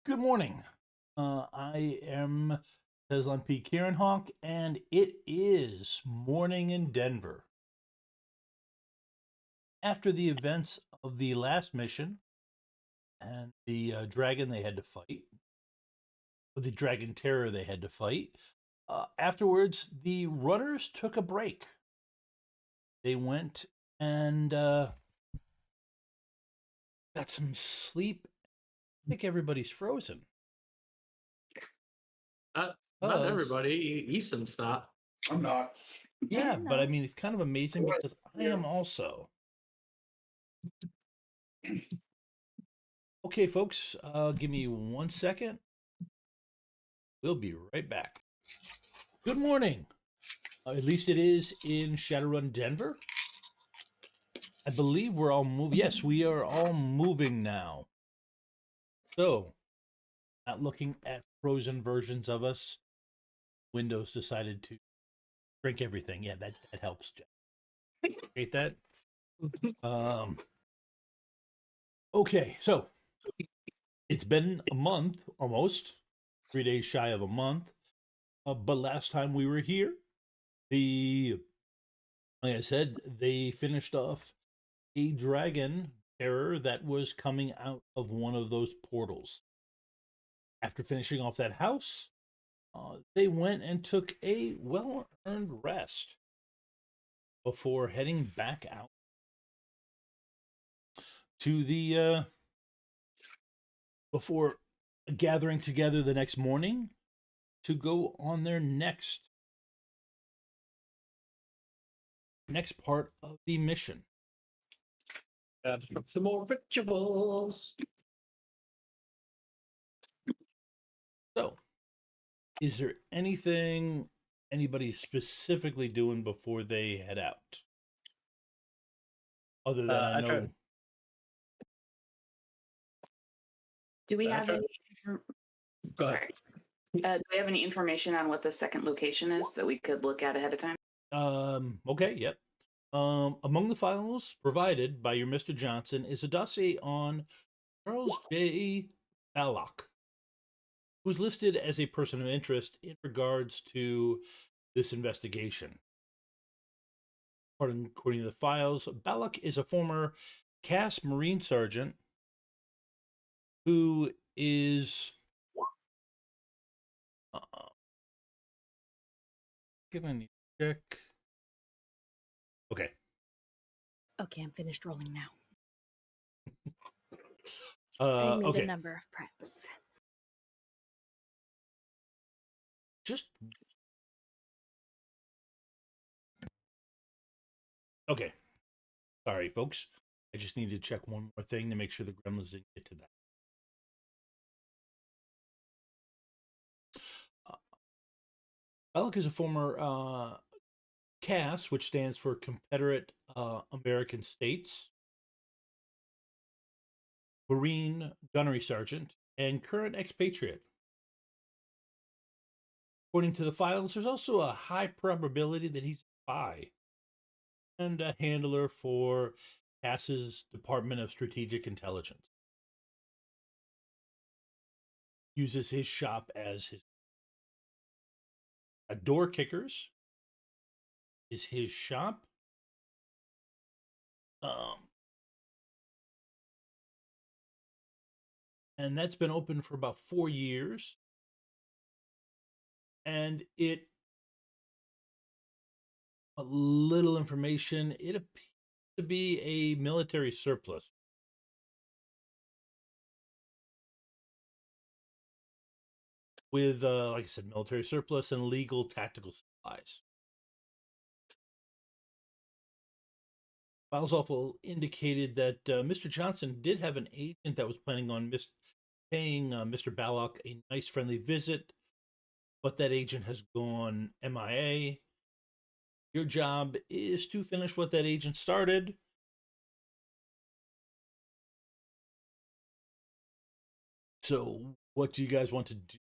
Good morning. I am Teslan P. Kieranhawk, and it is morning in Denver. After the events of the last mission and the dragon they had to fight, or the dragon terror they had to fight, afterwards the runners took a break. They went and got some sleep. I think everybody's frozen. Not everybody. Easton's not. I'm not. Yeah, but I mean, it's kind of amazing because I am also. Okay, folks, give me 1 second. We'll be right back. Good morning. At least it is in Shadowrun, Denver. I believe we're all moving. Yes, we are all moving now. So, not looking at frozen versions of us. Windows decided to shrink everything. Yeah, that helps, Jeff. Appreciate that. Okay, so it's been a month almost, 3 days shy of a month. But last time we were here, like I said, they finished off a dragon terror that was coming out of one of those portals. After finishing off that house, they went and took a well-earned rest before heading back out to the before gathering together the next morning to go on their next part of the mission. Some more rituals. So, is there anything anybody specifically doing before they head out? Other than I know. Do we have any? Go ahead. Do we have any information on what the second location is that we could look at ahead of time? Okay, yep. Among the files provided by your Mr. Johnson is a dossier on Charles J. Ballock, who's listed as a person of interest in regards to this investigation. According to the files, Ballock is a former Cass Marine Sergeant who is give me a check. Okay. Okay, I'm finished rolling now. I made okay. a number of preps. Just okay. Sorry, folks. I just need to check one more thing to make sure the gremlins didn't get to that. Ballock is a former CAS, which stands for Confederate American States, Marine Gunnery Sergeant, and current expatriate. According to the files, there's also a high probability that he's a spy and a handler for CAS's Department of Strategic Intelligence. Uses his shop as his door kickers is his shop. And that's been open for about 4 years. And a little information, it appears to be a military surplus. With, like I said, military surplus and legal tactical supplies. Files also indicated that Mr. Johnson did have an agent that was planning on paying Mr. Ballock a nice friendly visit, but that agent has gone MIA. Your job is to finish what that agent started. So, what do you guys want to do?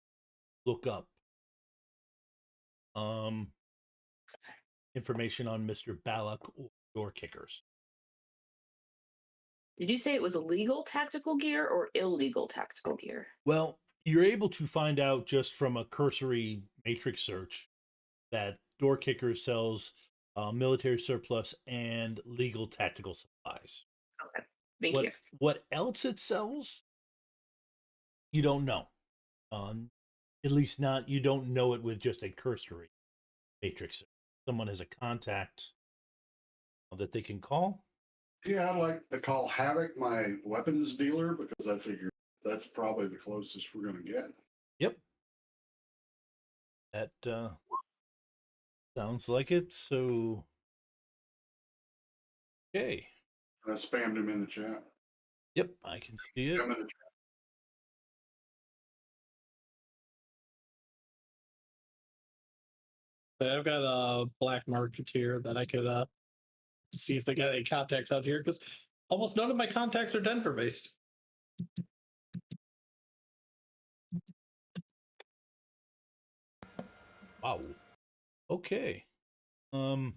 Look up information on Mr. Ballock or door kickers. Did you say it was illegal tactical gear or illegal tactical gear? Well, you're able to find out just from a cursory matrix search that Door Kicker sells military surplus and legal tactical supplies. Okay. Thank you. What else it sells, you don't know. At least not, you don't know it with just a cursory matrix. Someone has a contact that they can call. Yeah, I'd like to call Havoc my weapons dealer because I figure that's probably the closest we're going to get. Yep. That sounds like it. So, okay. I spammed him in the chat. Yep, I can see it. Him in the chat. I've got a black market here that I could see if they got any contacts out here because almost none of my contacts are Denver based. Wow. Okay. All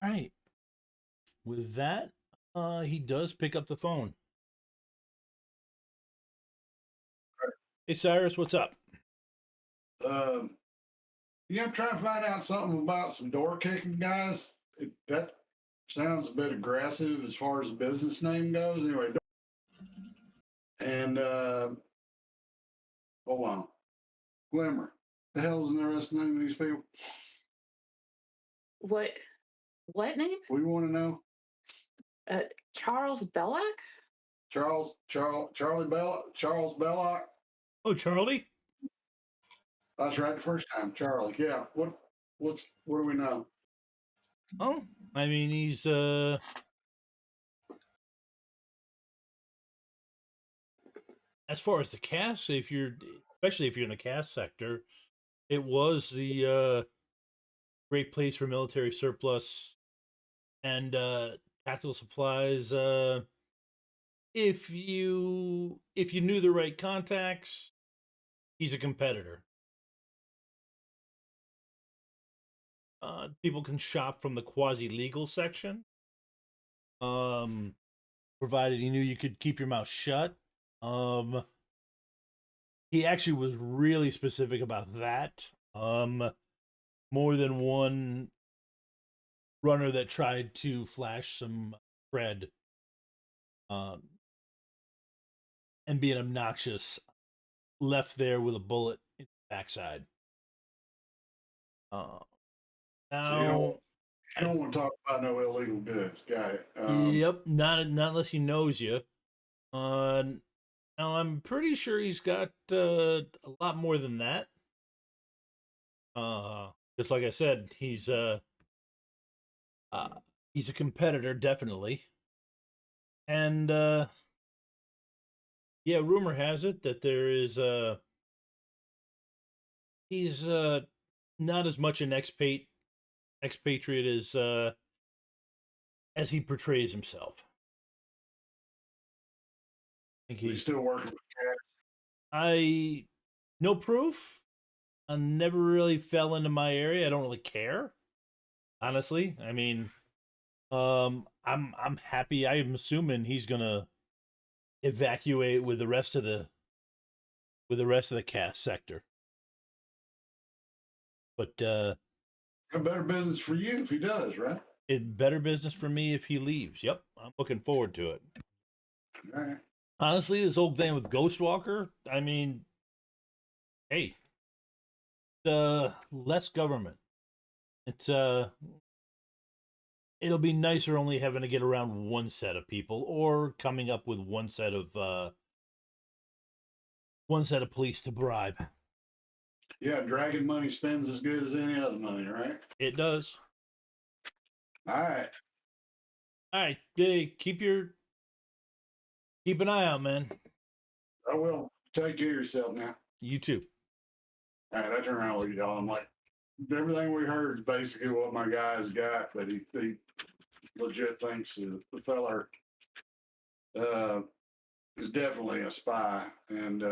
right. With that, he does pick up the phone. Hey, Cyrus, what's up? Yeah, I'm trying to find out something about some door kicking guys. That sounds a bit aggressive as far as the business name goes. Anyway, and hold on, Glimmer. The hell's in the rest of the name of these people? What name? We want to know. Charles Belloc? Charles Belloc. Oh, Charlie? That's right, the first time, Charlie. Yeah. What do we know? Oh, I mean, he's as far as the cast, especially if you're in the cast sector, it was the great place for military surplus and tactical supplies. If you knew the right contacts, he's a competitor. People can shop from the quasi-legal section, provided you knew you could keep your mouth shut. He actually was really specific about that. More than one runner that tried to flash some cred, and being obnoxious, left there with a bullet in the backside. Now, you don't want to talk about no illegal goods. Got it. Yep, not unless he knows you. Now I'm pretty sure he's got a lot more than that. Just like I said, he's a competitor, definitely. And yeah, rumor has it that there is he's not as much an expatriate as he portrays himself. I think he's still working with cats. No proof. I never really fell into my area. I don't really care, honestly. I mean, I'm happy. I'm assuming he's gonna evacuate with the rest of the cast sector. But better business for you if he does, right? It better business for me if he leaves. Yep, I'm looking forward to it. All right. Honestly, this old thing with Ghostwalker, I mean, hey, less government. It's it'll be nicer only having to get around one set of people or coming up with one set of police to bribe. Yeah, dragon money spends as good as any other money, right? It does. All right. Hey, keep an eye out, man. I will. Take care of yourself now. You too. All right, I turn around with you, y'all. I'm like, everything we heard is basically what my guys got, but he legit thinks the feller is definitely a spy, and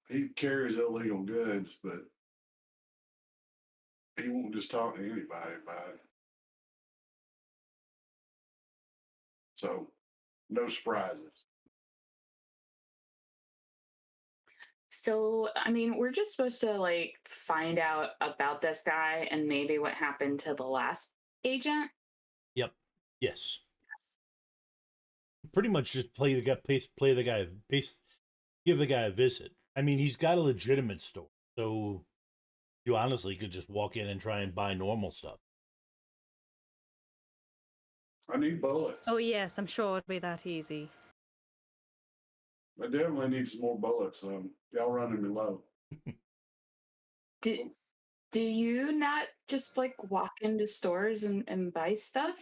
he carries illegal goods, but he won't just talk to anybody about it. So, no surprises. So, I mean, we're just supposed to like find out about this guy and maybe what happened to the last agent. Yep. Yes. Pretty much just play the guy, play the guy, give the guy a visit. I mean, he's got a legitimate store, so you honestly could just walk in and try and buy normal stuff. I need bullets. Oh yes, I'm sure it'd be that easy. I definitely need some more bullets. Y'all running me low. Do you not just like walk into stores and buy stuff?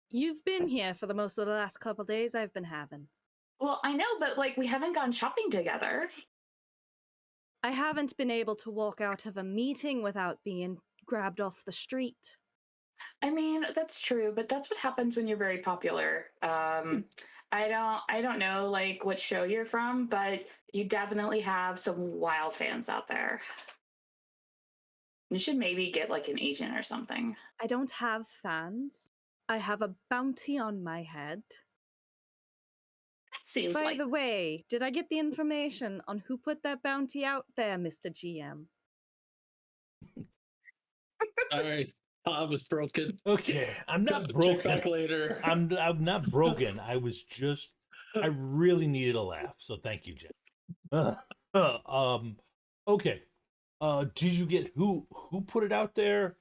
You've been here for the most of the last couple days I've been having. Well, I know, but like we haven't gone shopping together. I haven't been able to walk out of a meeting without being grabbed off the street. I mean, that's true, but that's what happens when you're very popular. I don't know like what show you're from, but you definitely have some wild fans out there. You should maybe get like an agent or something. I don't have fans. I have a bounty on my head. Seems By like the way, did I get the information on who put that bounty out there, Mr. GM? All right. I was broken. Okay, I'm not Check broken. back later. I'm not broken. I was just I really needed a laugh, so thank you, Jen. Okay. Did you get who put it out there?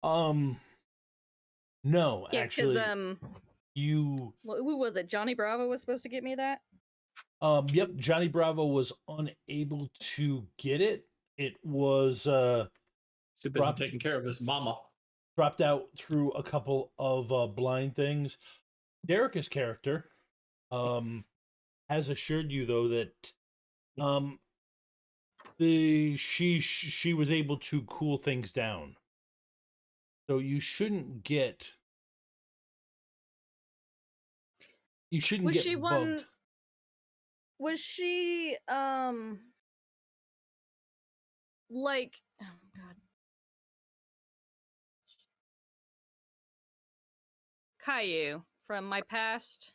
No, Yeah, actually, because you. who was it? Johnny Bravo was supposed to get me that. Yep, Johnny Bravo was unable to get it. It was Too busy taking care of his mama. dropped out through a couple of blind things. Derica's character has assured you though that she was able to cool things down. So you shouldn't get Was get she bugged. one? Was she like, oh god, Caillou from my past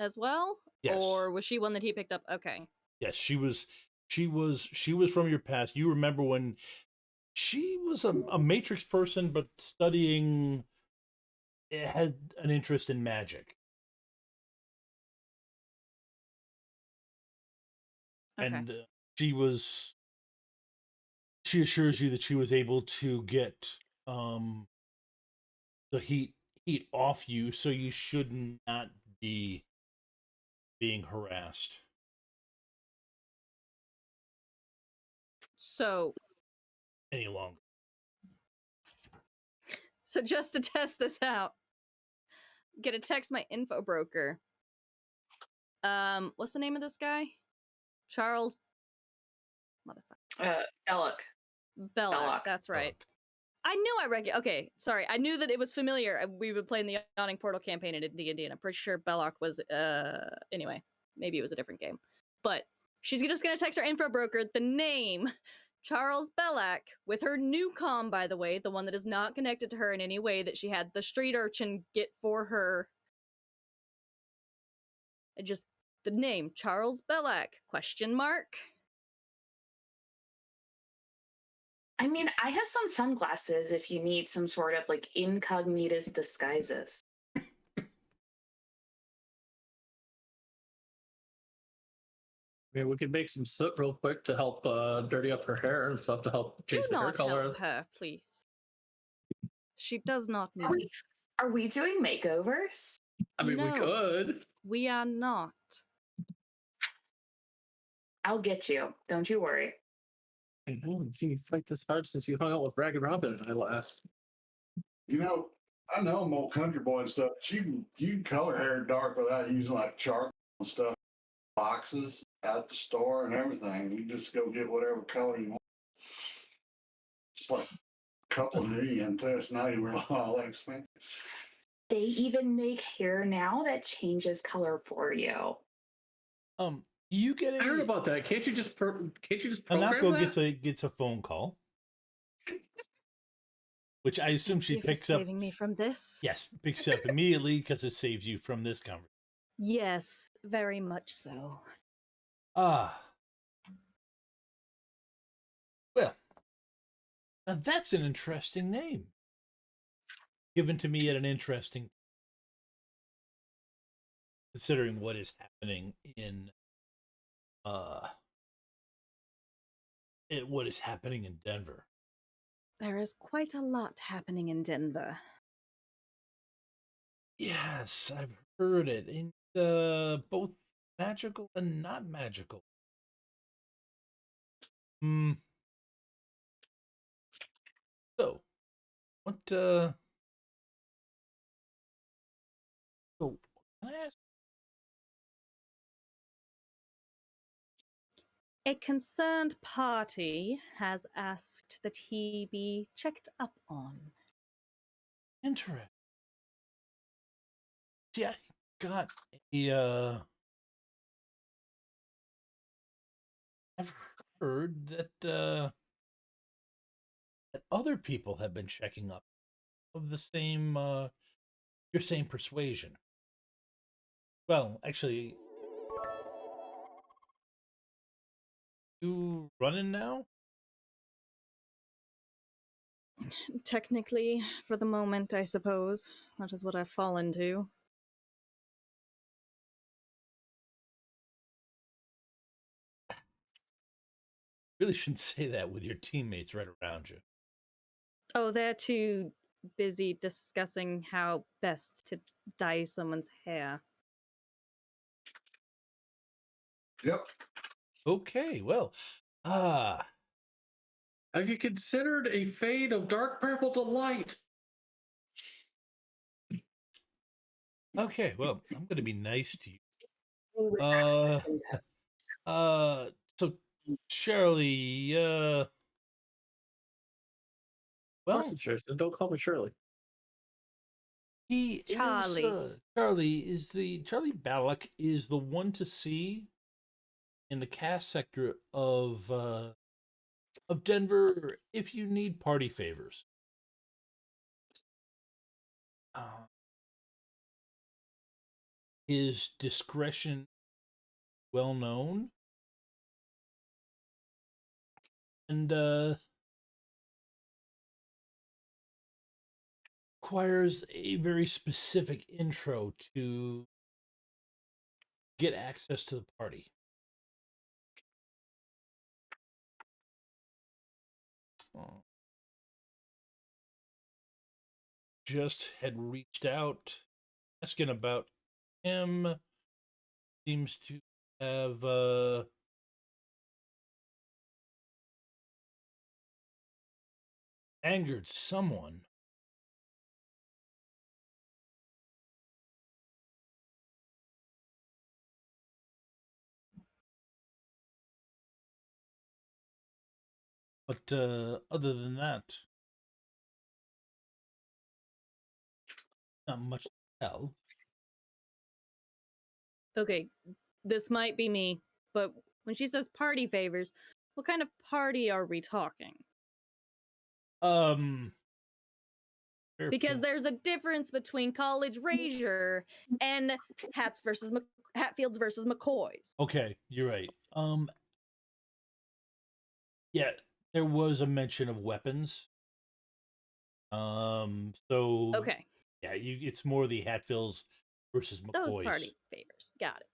as well? Yes. Or was she one that he picked up? Okay. Yes, she was from your past. You remember when she was a Matrix person, but studying had an interest in magic. Okay. And she assures you that she was able to get the heat off you, so you should not be being harassed. So Any longer. So just to test this out, I'm gonna text my info broker. What's the name of this guy? Charles motherfucker. Belloc. That's right. I knew okay, sorry. I knew that it was familiar. We would play in the Yawning Portal campaign in D&D, and I'm pretty sure Belloc was anyway, maybe it was a different game. But she's just gonna text her info broker the name Charles Belloc with her new comm, by the way, the one that is not connected to her in any way that she had the street urchin get for her. And just the name Charles Belloc ? I mean, I have some sunglasses if you need some sort of like incognitus disguises. I mean, we could make some soot real quick to help dirty up her hair and stuff to help Do change the hair not color. help her, please. She does not Are need. are we doing makeovers? I mean, we No. could. We are not. I'll get you. Don't you worry. I haven't seen you fight this hard since you hung out with Ragged Robin and I last. You know, I know I'm old country boy and stuff, but you color hair dark without using like charcoal and stuff, boxes at the store and everything. You just go get whatever color you want. Just like a couple of new yen too. It's not even real all that expensive. They even make hair now that changes color for you. You get I heard about that. Can't you just program Anako that? gets a phone call, which I assume she Thank you picks for up. saving me from this. Yes, picks up immediately because it saves you from this conversation. Yes, very much so. Ah. Well, now that's an interesting name. Given to me at an interesting, considering what is happening in what is happening in Denver. There is quite a lot happening in Denver. Yes, I've heard it. In both magical and not magical. Hmm. So, what so can I ask? A concerned party has asked that he be checked up on. Interesting. See, I got a I've heard that that other people have been checking up of the same your same persuasion. Well, actually, you running now? Technically, for the moment, I suppose. That is what I've fallen to. Really shouldn't say that with your teammates right around you. Oh, they're too busy discussing how best to dye someone's hair. Yep. Okay, well, Have you considered a fade of dark purple to light? okay, well, I'm going to be nice to you. We would Uh, actually do so Shirley, Of course well, it's Tristan. Don't call me Shirley. he Charlie. is Charlie Ballack is the one to see in the cast sector of Denver if you need party favors. His discretion well known, and requires a very specific intro to get access to the party. Just had reached out asking about him. Seems to have angered someone. But other than that, not much to tell. Okay, this might be me, but when she says party favors, what kind of party are we talking? Fair Because point. there's a difference between college Razier and Hatfields versus McCoys. Okay, you're right. Yeah, there was a mention of weapons. So Okay, yeah, it's more the Hatfields versus McCoys. those party favors. Got it.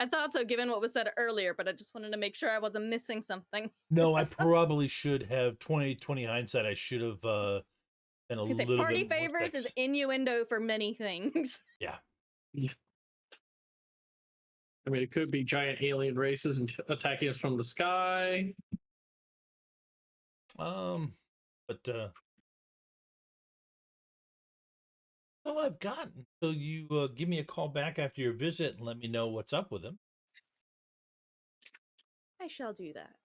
I thought so, given what was said earlier, but I just wanted to make sure I wasn't missing something. No, I probably should have 20/20 hindsight. I should have been a Say, little party bit more favors is innuendo for many things. Yeah. I mean, it could be giant alien races attacking us from the sky. But all I've gotten. So you give me a call back after your visit and let me know what's up with him. I shall do that.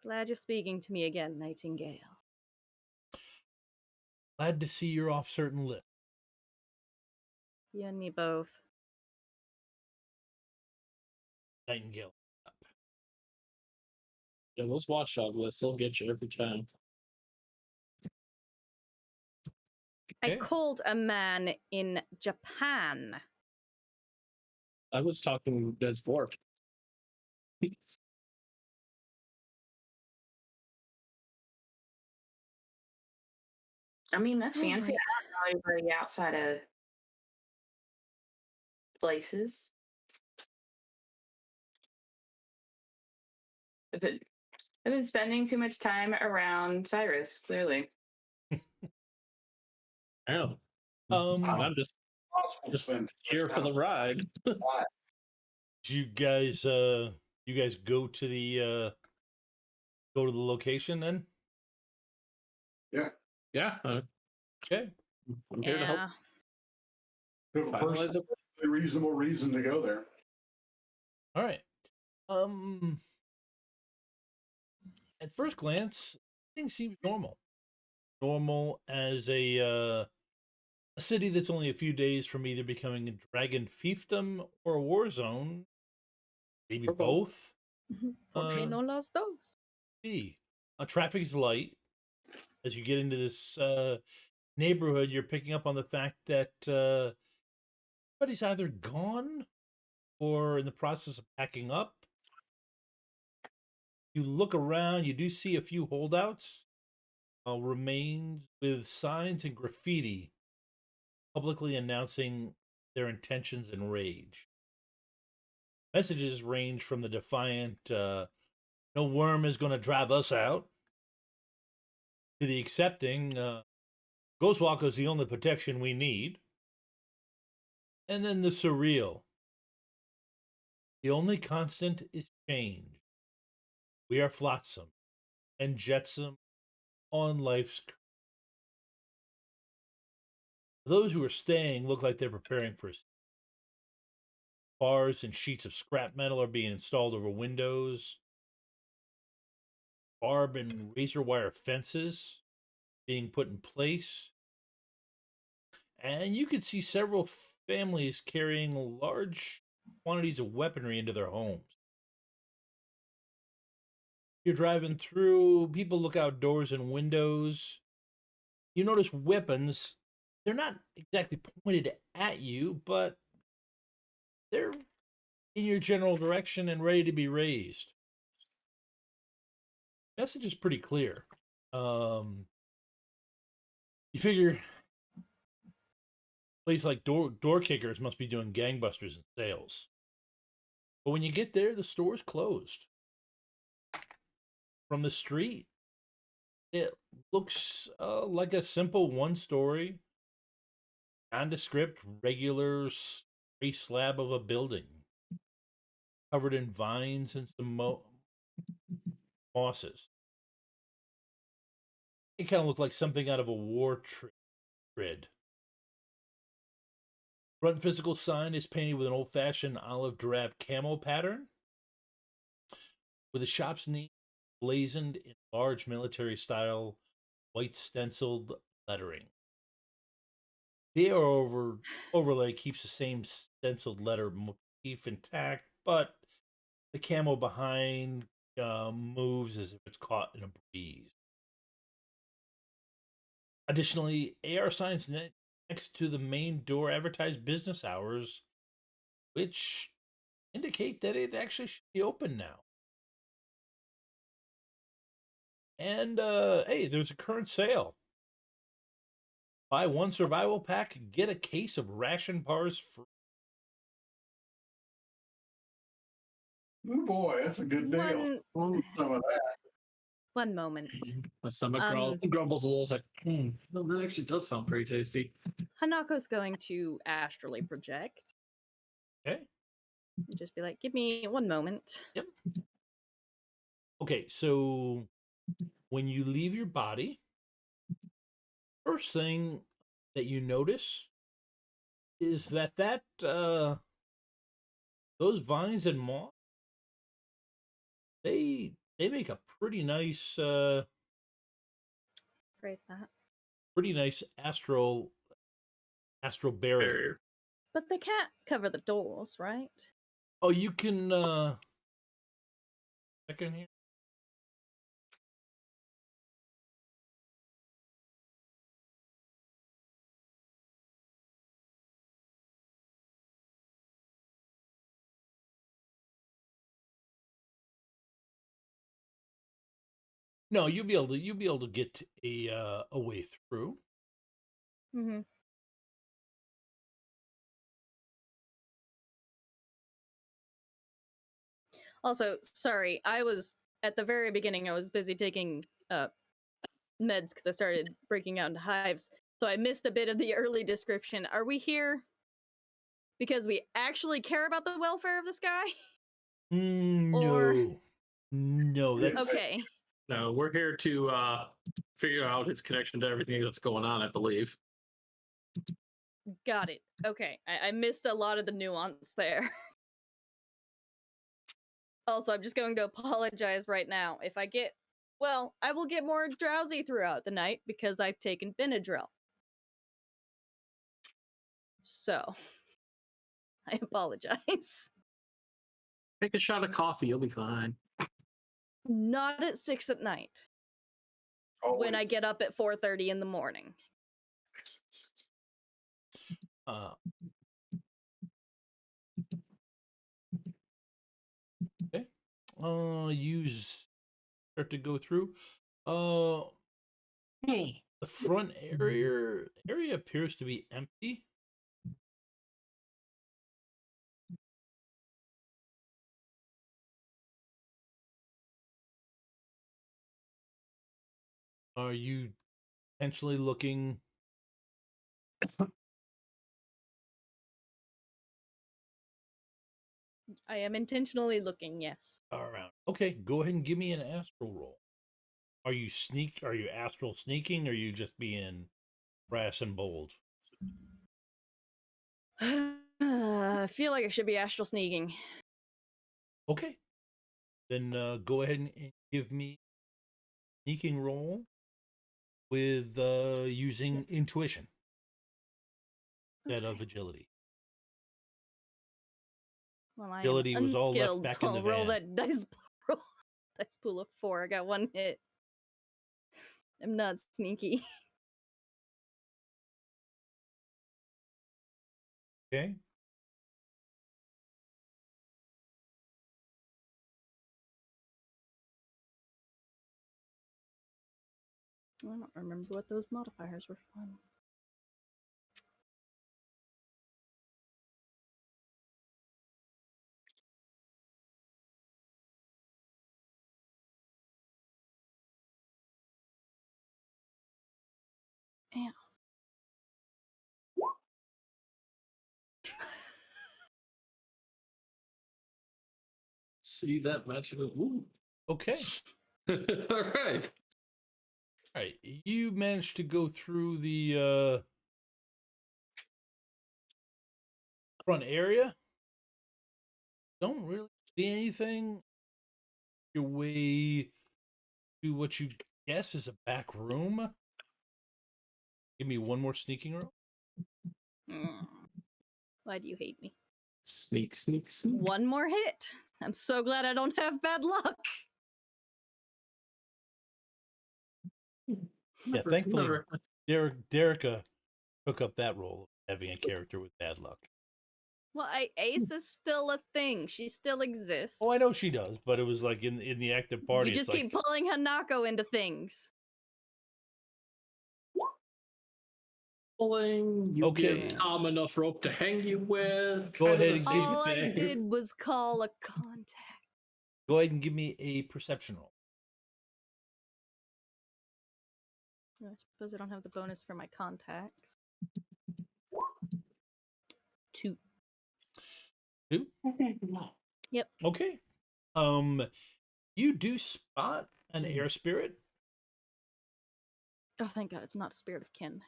Glad you're speaking to me again, Nightingale. Glad to see you're off certain lists. You and me both. Nightingale. Yeah, those watchdog lists, they'll get you every time. I called a man in Japan. I was talking as Vork. I mean, that's fancy. Right. I don't know anybody outside of places. I've been spending too much time around Cyrus, clearly. Oh. I'm just here for the ride. Do you guys go to the location then? Yeah. Okay. I'm here to help. Have a personally reasonable reason to go there. All right. At first glance, things seem normal. Normal as a city that's only a few days from either becoming a dragon fiefdom or a war zone. Maybe Or both. Okay, no las dos. Traffic is light. As you get into this neighborhood, you're picking up on the fact that everybody's either gone or in the process of packing up. You look around, you do see a few holdouts, remains with signs and graffiti publicly announcing their intentions and rage. Messages range from the defiant, no worm is going to drive us out, to the accepting, Ghostwalker's the only protection we need. And then the surreal. The only constant is change. We are flotsam and jetsam on life's curve. Those who are staying look like they're preparing for bars and sheets of scrap metal are being installed over windows. Barb and razor wire fences being put in place. And you can see several families carrying large quantities of weaponry into their homes. You're driving through, people look outdoors and windows. You notice weapons. They're not exactly pointed at you, but they're in your general direction and ready to be raised. Message is pretty clear. You figure a place like door kickers must be doing gangbusters in sales. But when you get there, the store's closed. From the street, it looks like a simple one-story, nondescript, regular stray slab of a building, covered in vines and some mosses. It kind of looked like something out of a war grid. Front physical sign is painted with an old-fashioned olive drab camo pattern, with the shop's name blazoned in large military-style white stenciled lettering. The overlay keeps the same stenciled letter motif intact, but the camo behind moves as if it's caught in a breeze. Additionally, AR signs next to the main door advertise business hours, which indicate that it actually should be open now. And hey, there's a current sale. Buy one survival pack, get a case of ration bars free. Oh boy, that's a good deal. Some of that. One moment. My stomach grumbles a little. It's like, no, that actually does sound pretty tasty. Hanako's going to astrally project. Okay. Just be like, give me one moment. Yep. Okay, so when you leave your body, first thing that you notice is that those vines and moss, they make a pretty nice pretty nice astral barrier. But they can't cover the doors, right? Oh, you can second here. No, you'll be able to get a way through. Mm-hmm. Also, sorry, I was at the very beginning. I was busy taking meds because I started breaking out into hives, so I missed a bit of the early description. Are we here because we actually care about the welfare of this guy? No, no, that's okay. No, we're here to figure out his connection to everything that's going on, I believe. Got it. Okay, I missed a lot of the nuance there. Also, I'm just going to apologize right now. If I get, well, I will get more drowsy throughout the night because I've taken Benadryl. So, I apologize. Take a shot of coffee, you'll be fine. Not at 6 at night. When I get up at 4:30 in the morning. Okay. You start to go through. The front area appears to be empty. Are you potentially looking? I am intentionally looking, yes. Around. Okay, go ahead and give me an astral roll. Are you astral sneaking, or are you just being brass and bold? I feel like I should be astral sneaking. Okay. Then go ahead and give me a sneaking roll with using intuition instead of agility. Well, I Agility am was all left unskilled, back so in the I'll roll van. that dice pool of 4. I got 1 hit. I'm not sneaky. Okay. I don't remember what those modifiers were from. Yeah. See that magical. Ooh. Okay. All right. All right. You managed to go through the front area. Don't really see anything. Your way to what you guess is a back room. Give me one more sneaking roll. Why do you hate me? Sneak, sneak, sneak. 1 more hit. I'm so glad I don't have bad luck. Yeah, thankfully, Derica took up that role, having a character with bad luck. Well, Ace is still a thing. She still exists. Oh, I know she does, but it was like in the active party. We just keep pulling Hanako into things. Pulling. You Okay. give Tom enough rope to hang you with. Go ahead and all I did was call a contact. Go ahead and give me a perception roll. I suppose I don't have the bonus for my contacts. 2. 2? Yep. Okay. You do spot an air spirit. Oh, thank God, it's not a spirit of kin.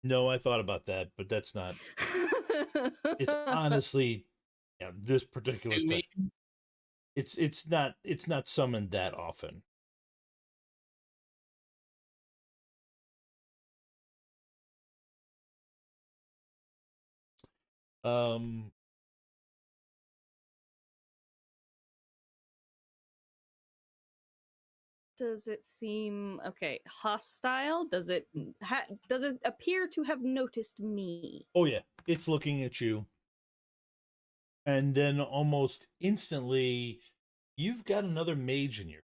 No, I thought about that, but that's not. It's honestly, yeah, this particular thing. It's not summoned that often. Does it seem hostile? Does it appear to have noticed me? Oh yeah, it's looking at you. And then almost instantly you've got another mage in your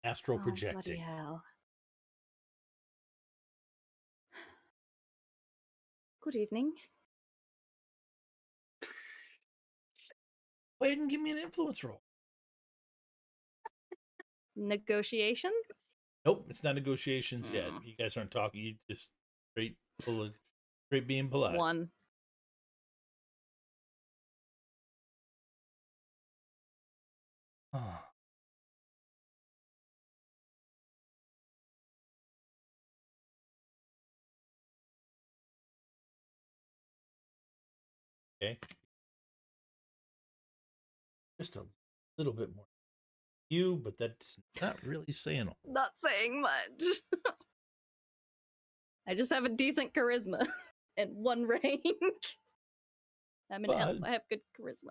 astral Bloody projecting. hell. Good evening. Go ahead and give me an influence roll. Negotiation? Nope, it's not negotiations yet. You guys aren't talking. You just straight being polite. 1. Okay. Just a little bit more. You, but that's not really saying. Not saying much. I just have a decent charisma and 1 rank. I'm an elf. I have good charisma.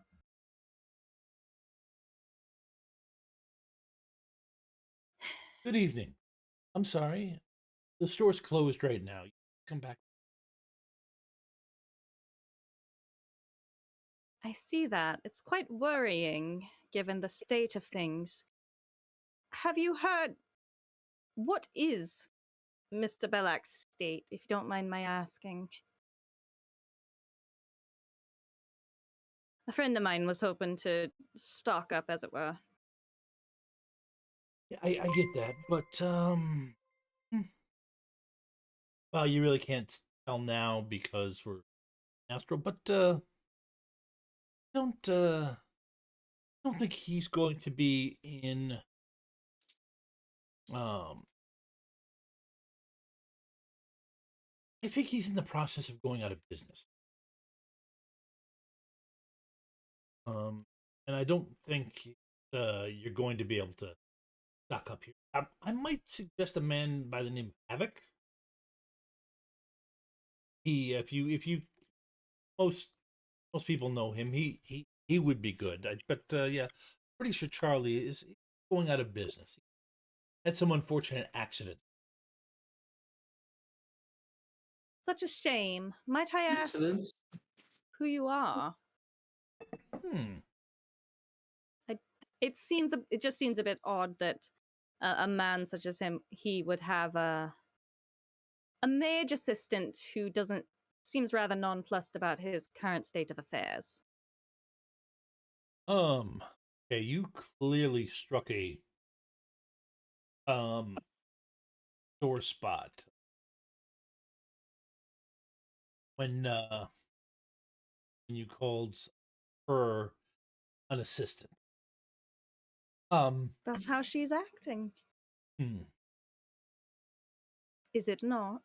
Good evening. I'm sorry. The store's closed right now. Come back. I see that. It's quite worrying, given the state of things. Have you heard... What is Mr. Bellac's state, if you don't mind my asking? A friend of mine was hoping to stock up, as it were. Yeah, I get that, but well, you really can't tell now because we're astral. But don't think he's going to be in. I think he's in the process of going out of business. And I don't think you're going to be able to stock up here. I might suggest a man by the name of Havoc. If you most people know him, he would be good. But yeah, pretty sure Charlie is going out of business. Had some unfortunate accident. Such a shame. Might I ask who you are? It just seems a bit odd that a man such as him, he would have a mage assistant who seems rather nonplussed about his current state of affairs. Okay, you clearly struck a sore spot when you called her an assistant. That's how she's acting. Hmm. Is it not?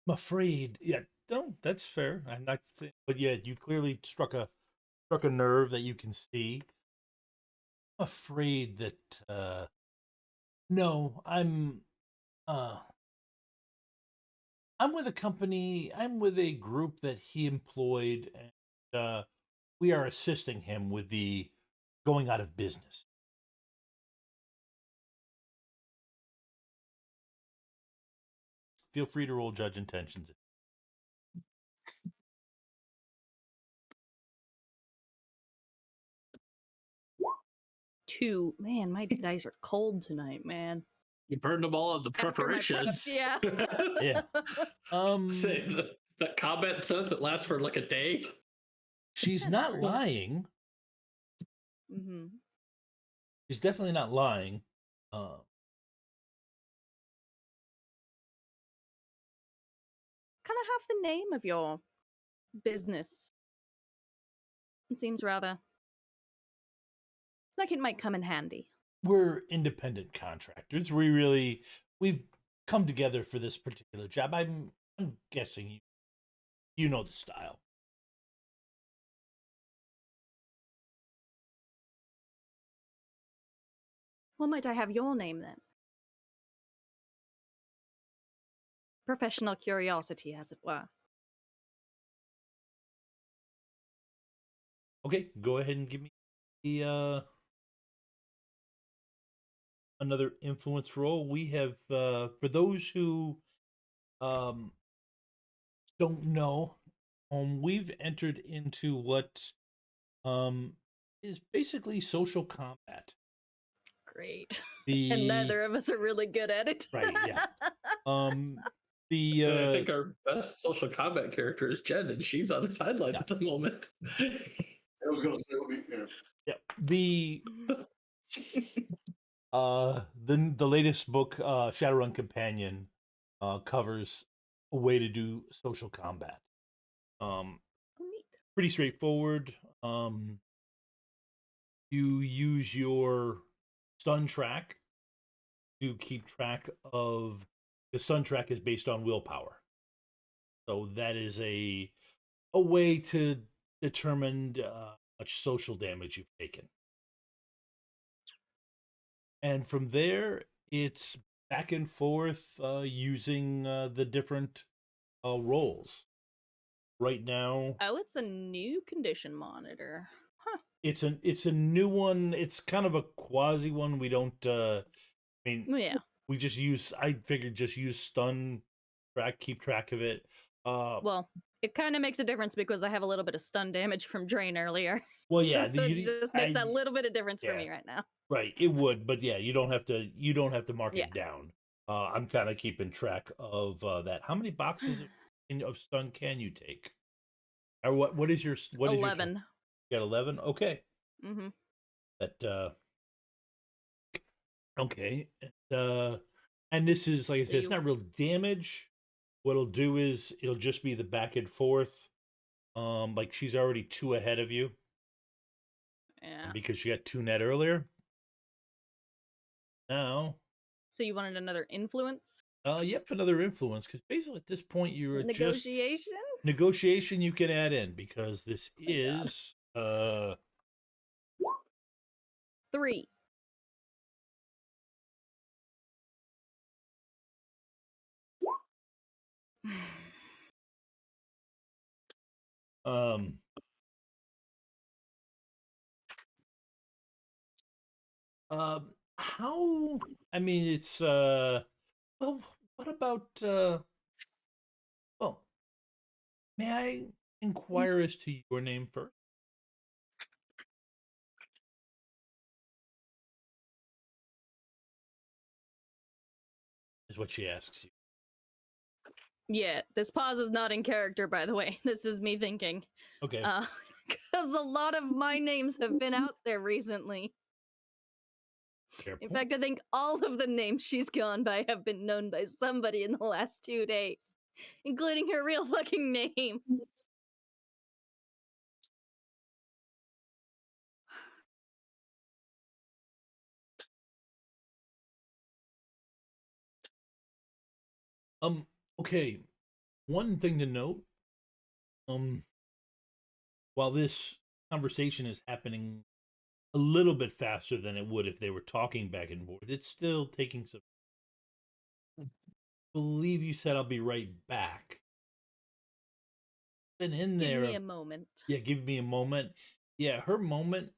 I'm afraid. Yeah, no, that's fair. I'm not saying, but yeah, you clearly struck a nerve that you can see. I'm afraid that no, I'm with a company. I'm with a group that he employed, and we are assisting him with the going out of business. Feel free to roll judge intentions. 2. Man, my dice are cold tonight, man. You burned them all of the preparations. Yeah. Yeah. Say that comment says it lasts for like a day. She's not lying. Mm-hmm. She's definitely not lying. Can I have the name of your business? It seems rather like it might come in handy. We're independent contractors. We've come together for this particular job. I'm guessing you know the style. What might I have your name then? Professional curiosity, as it were. Okay, go ahead and give me the another influence roll. We have for those who don't know, we've entered into what is basically social combat. great. The And neither of us are really good at it. Right, yeah. So I think our best social combat character is Jen, and she's on the sidelines Yeah. at the moment. I was going to say, Yeah. The latest book, Shadowrun Companion, covers a way to do social combat. Neat. Pretty straightforward. You use your stun track to keep track of the stun track is based on willpower. So that is a way to determine how much social damage you've taken. And from there, it's back and forth using the different roles. Right now, Oh, it's a new condition monitor. Huh. it's a new one. It's kind of a quasi one. We don't. Yeah. We just use. I figured just use stun track, keep track of it. Well, it kind of makes a difference because I have a little bit of stun damage from Drain earlier. Well, yeah, so it just makes that little bit of difference for me right now. Right, it would, but yeah, you don't have to. You don't have to mark Yeah. it down. I'm kind of keeping track of that. How many boxes of stun can you take? Or what is your 11. You got 11? Okay. Mm-hmm. That okay. And this is, like I said, it's not real damage. What it'll do is it'll just be the back and forth. Like she's already 2 ahead of you. Yeah. Because she got 2 net earlier. Now. So you wanted another influence? Yep, another influence, because basically at this point you're negotiation. Negotiation you can add in, because this is 3. How, I mean, it's well, what about well, may I inquire as to your name first? Is what she asks you. Yeah, this pause is not in character, by the way. This is me thinking. Okay. Because a lot of my names have been out there recently. In fact, I think all of the names she's gone by have been known by somebody in the last 2 days, including her real fucking name. Okay. One thing to note, while this conversation is happening a little bit faster than it would if they were talking back and forth, it's still taking some. I believe you said I'll be right back. Been in there. Give me a moment. Yeah, give me a moment. Yeah, her moment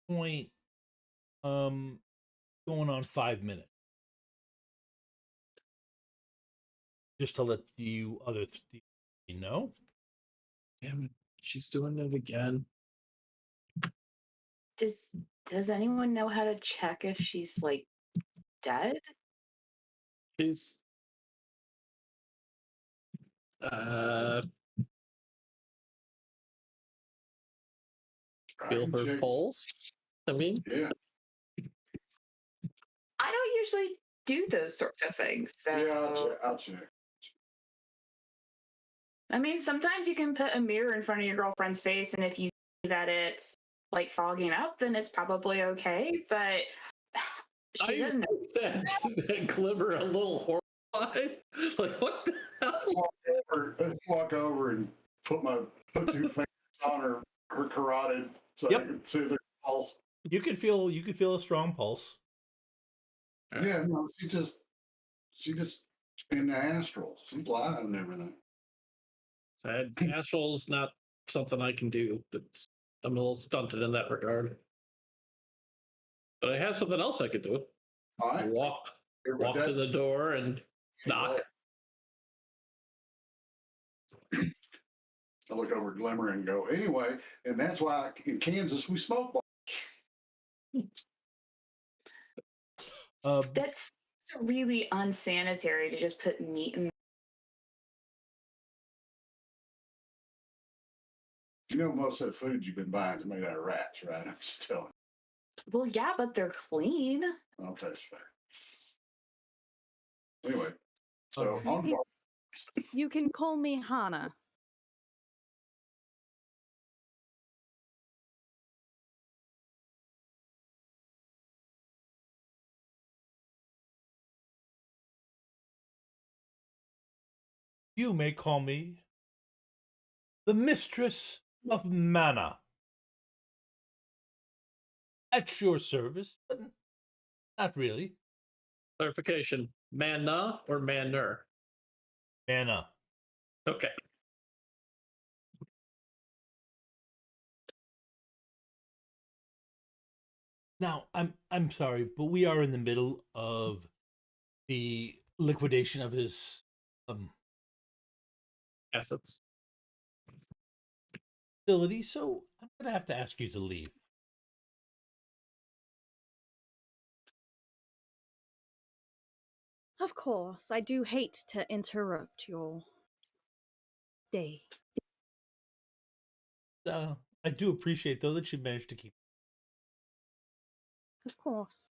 point going on 5 minutes. Just to let you know. Damn it, she's doing it again. Does anyone know how to check if she's like dead? She's feel her pulse. I mean, yeah. I don't usually do those sorts of things. So. Yeah, I'll check. I mean, sometimes you can put a mirror in front of your girlfriend's face, and if you see that it's like fogging up, then it's probably okay. But she doesn't know. That Glimmer a little horrified. Like, what the hell? Let's walk over and put 2 fingers on her carotid so I can see their pulse. You can feel a strong pulse. Yeah, no, she just in the astral. She's live and everything. Astral's not something I can do. I'm a little stunted in that regard. But I have something else I could do. All right. Walk to the door and knock. I look over at Glimmer and go, anyway, and that's why in Kansas we smoke. That's really unsanitary to just put meat in. You know, most of the food you've been buying is made out of rats, right? I'm just telling Well, yeah, but they're clean. you. Okay, that's fair. Anyway, so Okay. on to You can call me Hana. You may call me the Mistress of Mana. At your service, but not really. Clarification: manna or manner? Mana. Okay. Now, I'm sorry, but we are in the middle of the liquidation of his Assets. facility, so I'm gonna have to ask you to leave. Of course, I do hate to interrupt your day. I do appreciate though that you managed to keep. Of course.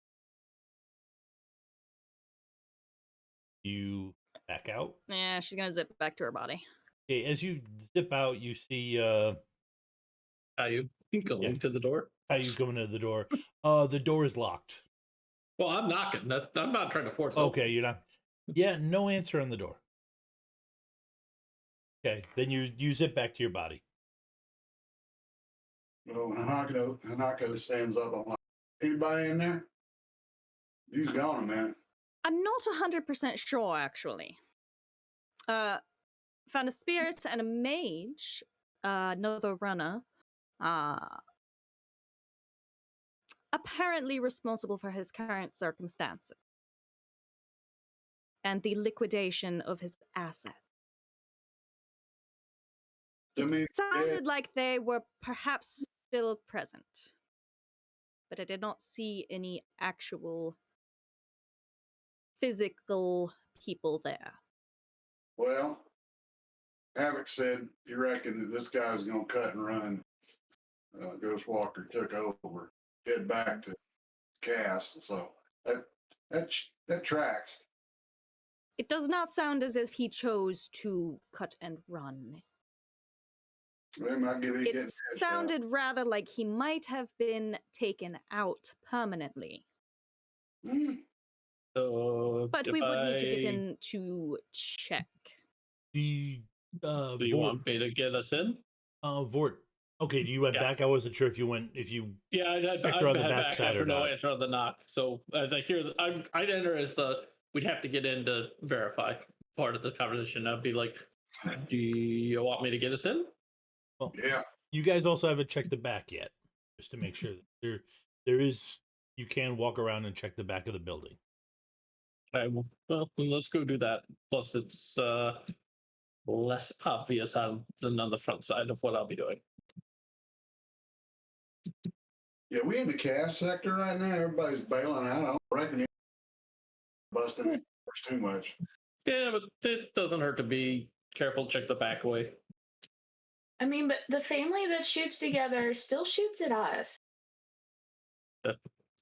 You back out. Yeah, she's gonna zip back to her body. Okay, as you zip out, you see Are you going to the door? how you going to the door. The door is locked. Well, I'm knocking. I'm not trying to force Okay, open. you're not. Yeah, no answer on the door. Okay, then you zip back to your body. Well, when Hanako stands up, I'm like, anybody in there? He's gone, man. I'm not 100% sure, actually. Found a spirit and a mage, another runner, apparently responsible for his current circumstances and the liquidation of his asset. It sounded like they were perhaps still present, but I did not see any actual physical people there. Well, Havoc said he reckoned that this guy's going to cut and run. Ghost Walker took over, head back to Cass. So that tracks. It does not sound as if he chose to cut and run. It sounded rather like he might have been taken out permanently. But we would need to get in to check. Do you want me to get us in? Vort. Okay, you went back. I wasn't sure if you went. Yeah, I'd on the back side after or no not. answer on the knock. So as I hear, I'd enter as we'd have to get in to verify part of the conversation. I'd be like, "Do you want me to get us in?" Well, yeah. You guys also haven't checked the back yet, just to make sure that there is. You can walk around and check the back of the building. Okay, well, let's go do that. Plus, it's less obvious than on the front side of what I'll be doing. Yeah, we in the Cass sector right now. Everybody's bailing out. I don't reckon you're busting it too much. Yeah, but it doesn't hurt to be careful. Check the back way. I mean, but the family that shoots together still shoots at us.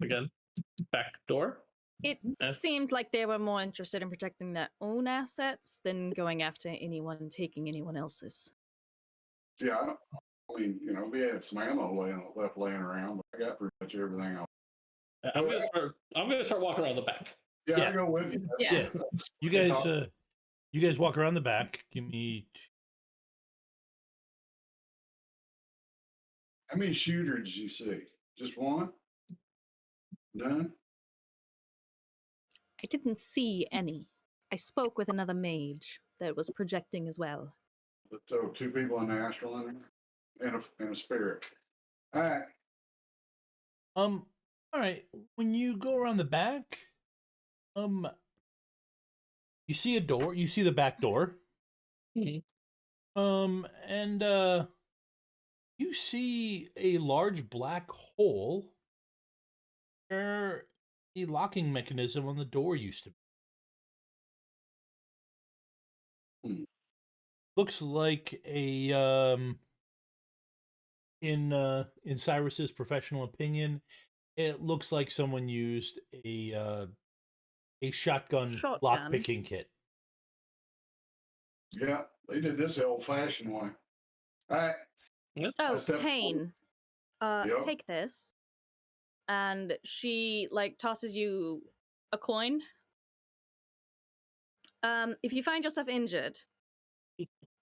Again, back door. It seemed like they were more interested in protecting their own assets than going after anyone taking anyone else's. Yeah, I mean, we had some ammo left laying around, but I got pretty much everything else. I'm gonna start walking around the back. Yeah, I'll go with you. Yeah. You guys walk around the back. Give me. How many shooters did you see? Just one? None? I didn't see any. I spoke with another mage that was projecting as well. So 2 people in the astral in there and a spirit. All right. All right. When you go around the back, you see a door. You see the back door. Mm-hmm. And you see a large black hole where the locking mechanism on the door used to be. Looks like a in Cyrus's professional opinion, it looks like someone used a shotgun lockpicking kit. Yeah, they did this the old-fashioned way. All right. Oh, Payne, take this. And she like tosses you a coin. If you find yourself injured,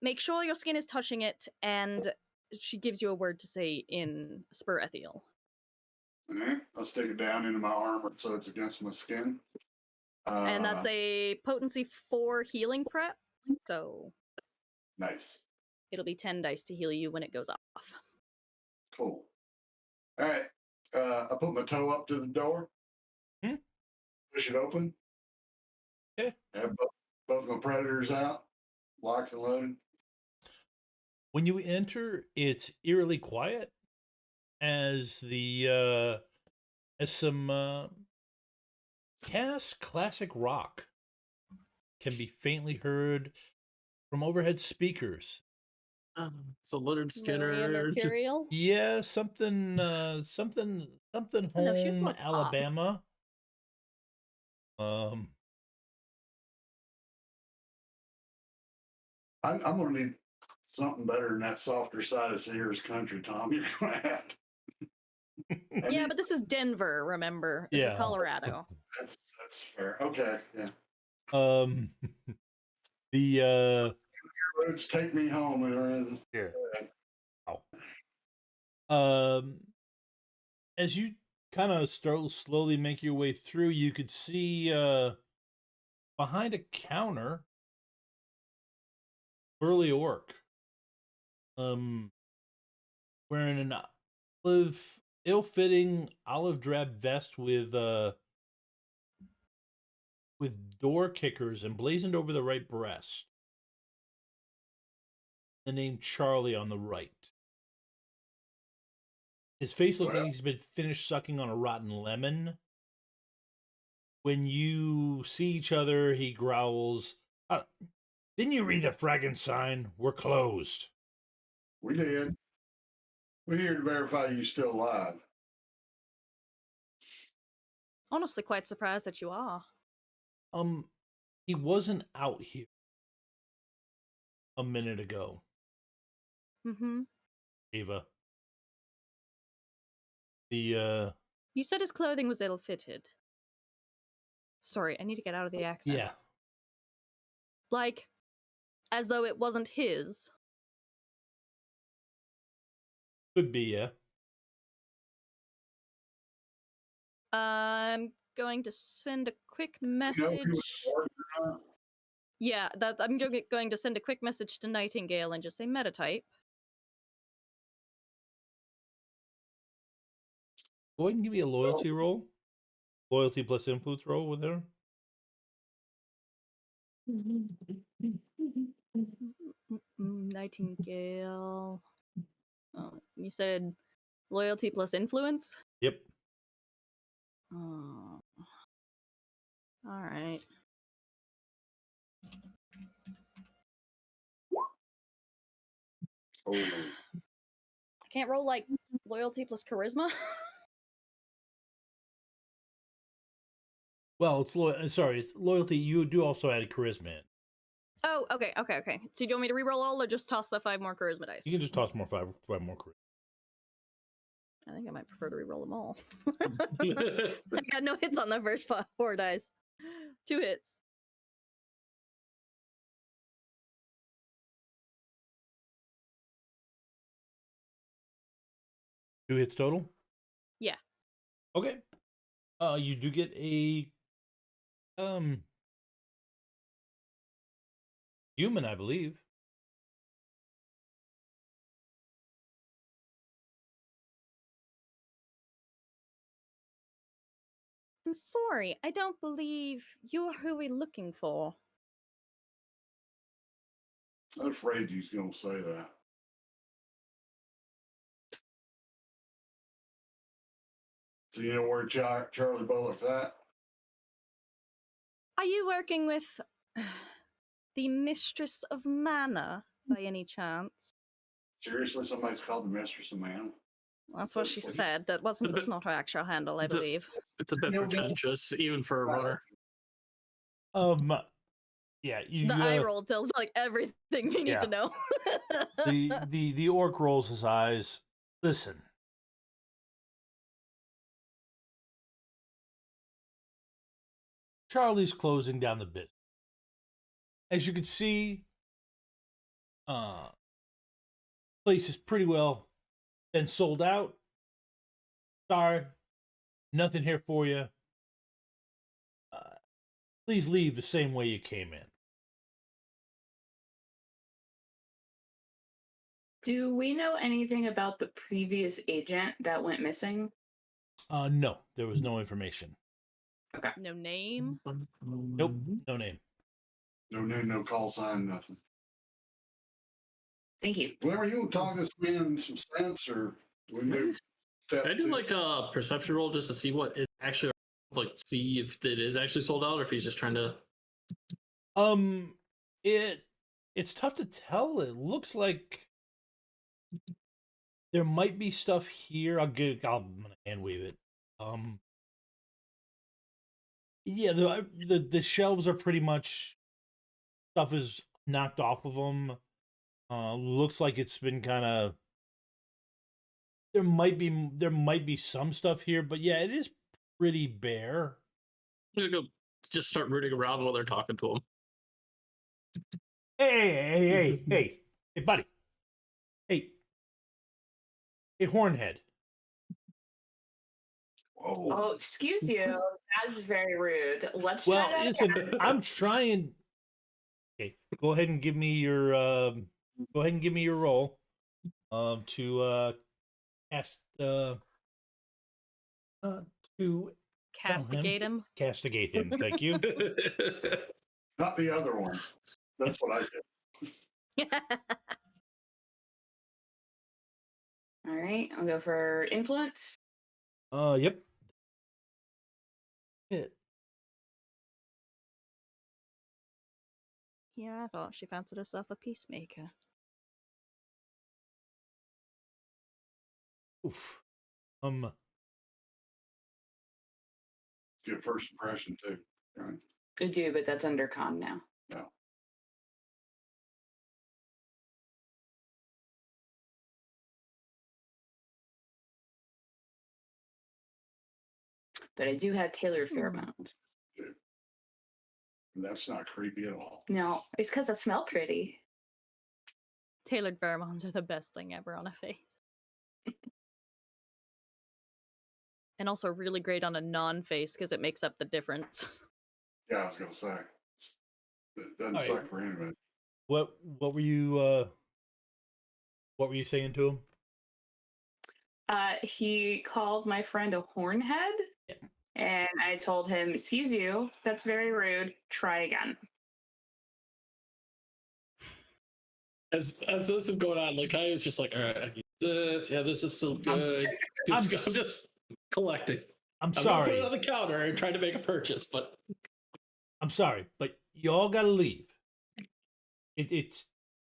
make sure your skin is touching it, and she gives you a word to say in Sperethiel. All right, I'll stick it down into my armor so it's against my skin. And that's a potency 4 healing prep. So nice. It'll be 10 dice to heal you when it goes off. Cool. All right. I put my toe up to the door. Push it open. Okay. Have both my predators out, locked and loaded. When you enter, it's eerily quiet as some classic rock can be faintly heard from overhead speakers. So Leonard Skinner. Mercurial? Yeah, something home, Alabama. I'm gonna need something better than that softer side of Sears country, Tom. You're gonna have to. Yeah, but this is Denver, remember? This is Colorado. That's fair. Okay, yeah. The roads take me home. Here. As you kind of start slowly make your way through, you could see behind a counter, burly orc, wearing an ill-fitting olive drab vest with door kickers emblazoned over the right breast. The name Charlie on the right. His face looks like he's been finished sucking on a rotten lemon. When you see each other, he growls, "Didn't you read the fragging sign? We're closed." We did. We're here to verify you're still alive. Honestly, quite surprised that you are. He wasn't out here a minute ago. Ava. You said his clothing was ill-fitted. Sorry, I need to get out of the accent. Yeah. Like, as though it wasn't his. Could be, yeah. I'm going to send a quick message. Yeah, I'm going to send a quick message to Nightingale and just say metatype. Go ahead and give me a loyalty roll. Loyalty plus influence roll with her. Nightingale. Oh, you said loyalty plus influence? Yep. Oh. All right. Oh. I can't roll like loyalty plus charisma. Well, it's it's loyalty. You do also add charisma in. Oh, okay. So do you want me to reroll all, or just toss the 5 more charisma dice? You can just toss five more charisma. I think I might prefer to reroll them all. I got no hits on the first 4 dice. 2 hits. Two hits total? Yeah. Okay. You do get a human, I believe. I'm sorry, I don't believe you're who we're looking for. I was afraid you was going to say that. So you know where Charlie Bullock's at? Are you working with the Mistress of Mana by any chance? Seriously, somebody's called the Mistress of Man. That's what she said. That's not her actual handle, I believe. It's a bit pretentious, even for a runner. Yeah, you. The eye roll tells like everything you need to know. the orc rolls his eyes. Listen. Charlie's closing down the business. As you can see, place is pretty well been sold out. Sorry, nothing here for you. Please leave the same way you came in. Do we know anything about the previous agent that went missing? No, there was no information. Okay. No name? Nope, no name. No name, no call sign, nothing. Thank you. Whenever you talk this man some sense, or we move step Can I do two. like a perception roll just to see what is actually, like, see if it is actually sold out or if he's just trying to. It's tough to tell. It looks like there might be stuff here. I'm gonna hand wave it. Yeah, the shelves are pretty much, stuff is knocked off of them. Looks like it's been kind of. There might be some stuff here, but yeah, it is pretty bare. I'm gonna go just start rooting around while they're talking to him. Hey, buddy. Hey, Hornhead. Oh, excuse you. That's very rude. Let's try that listen, again. I'm trying. Okay, go ahead and give me your roll. To cast to Castigate him. Castigate him. Thank you. Not the other one. That's what I did. All right, I'll go for influence. Yep. Yeah, I thought she fancied herself a peacemaker. Oof. Good first impression too. Right? I do, but that's under con now. No. But I do have tailored pheromones. That's not creepy at all. No, it's because I smell pretty. Tailored pheromones are the best thing ever on a face. And also really great on a non-face because it makes up the difference. Yeah, I was gonna say. It doesn't All right. suck for anybody. What were you saying to him? He called my friend a hornhead, and I told him, "Excuse you, that's very rude. Try again." As this is going on, like I was just like, all right, I get this. Yeah, this is so good. I'm just collecting. I'm I'm sorry. put it on the counter and trying to make a purchase, but I'm sorry, but you all gotta leave. It's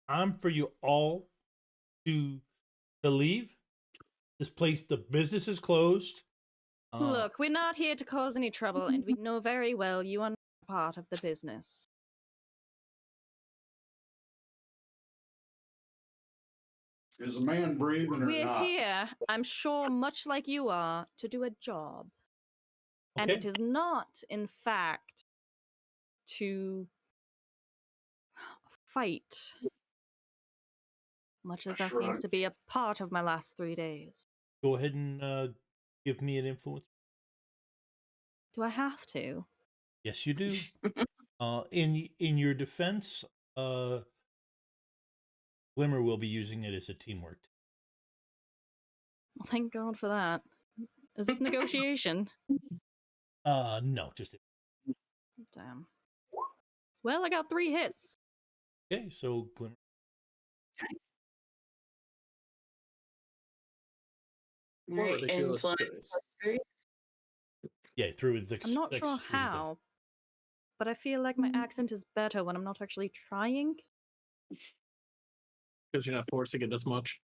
time for you all to leave. This place, the business is closed. Look, we're not here to cause any trouble, and we know very well you are not part of the business. Is a man breathing or We're not? here, I'm sure, much like you are, to do a job. And Okay. it is not, in fact, to fight, much as that seems to be a part of my last 3 days. Go ahead and give me an influence. Do I have to? Yes, you do. In your defense, Glimmer will be using it as a teamwork. Well, thank God for that. Is this negotiation? No, just Damn. Well, I got 3 hits. okay. So Glimmer. All right, influence +3. Yeah, through the. I'm not sure how, but I feel like my accent is better when I'm not actually trying. Because you're not forcing it as much.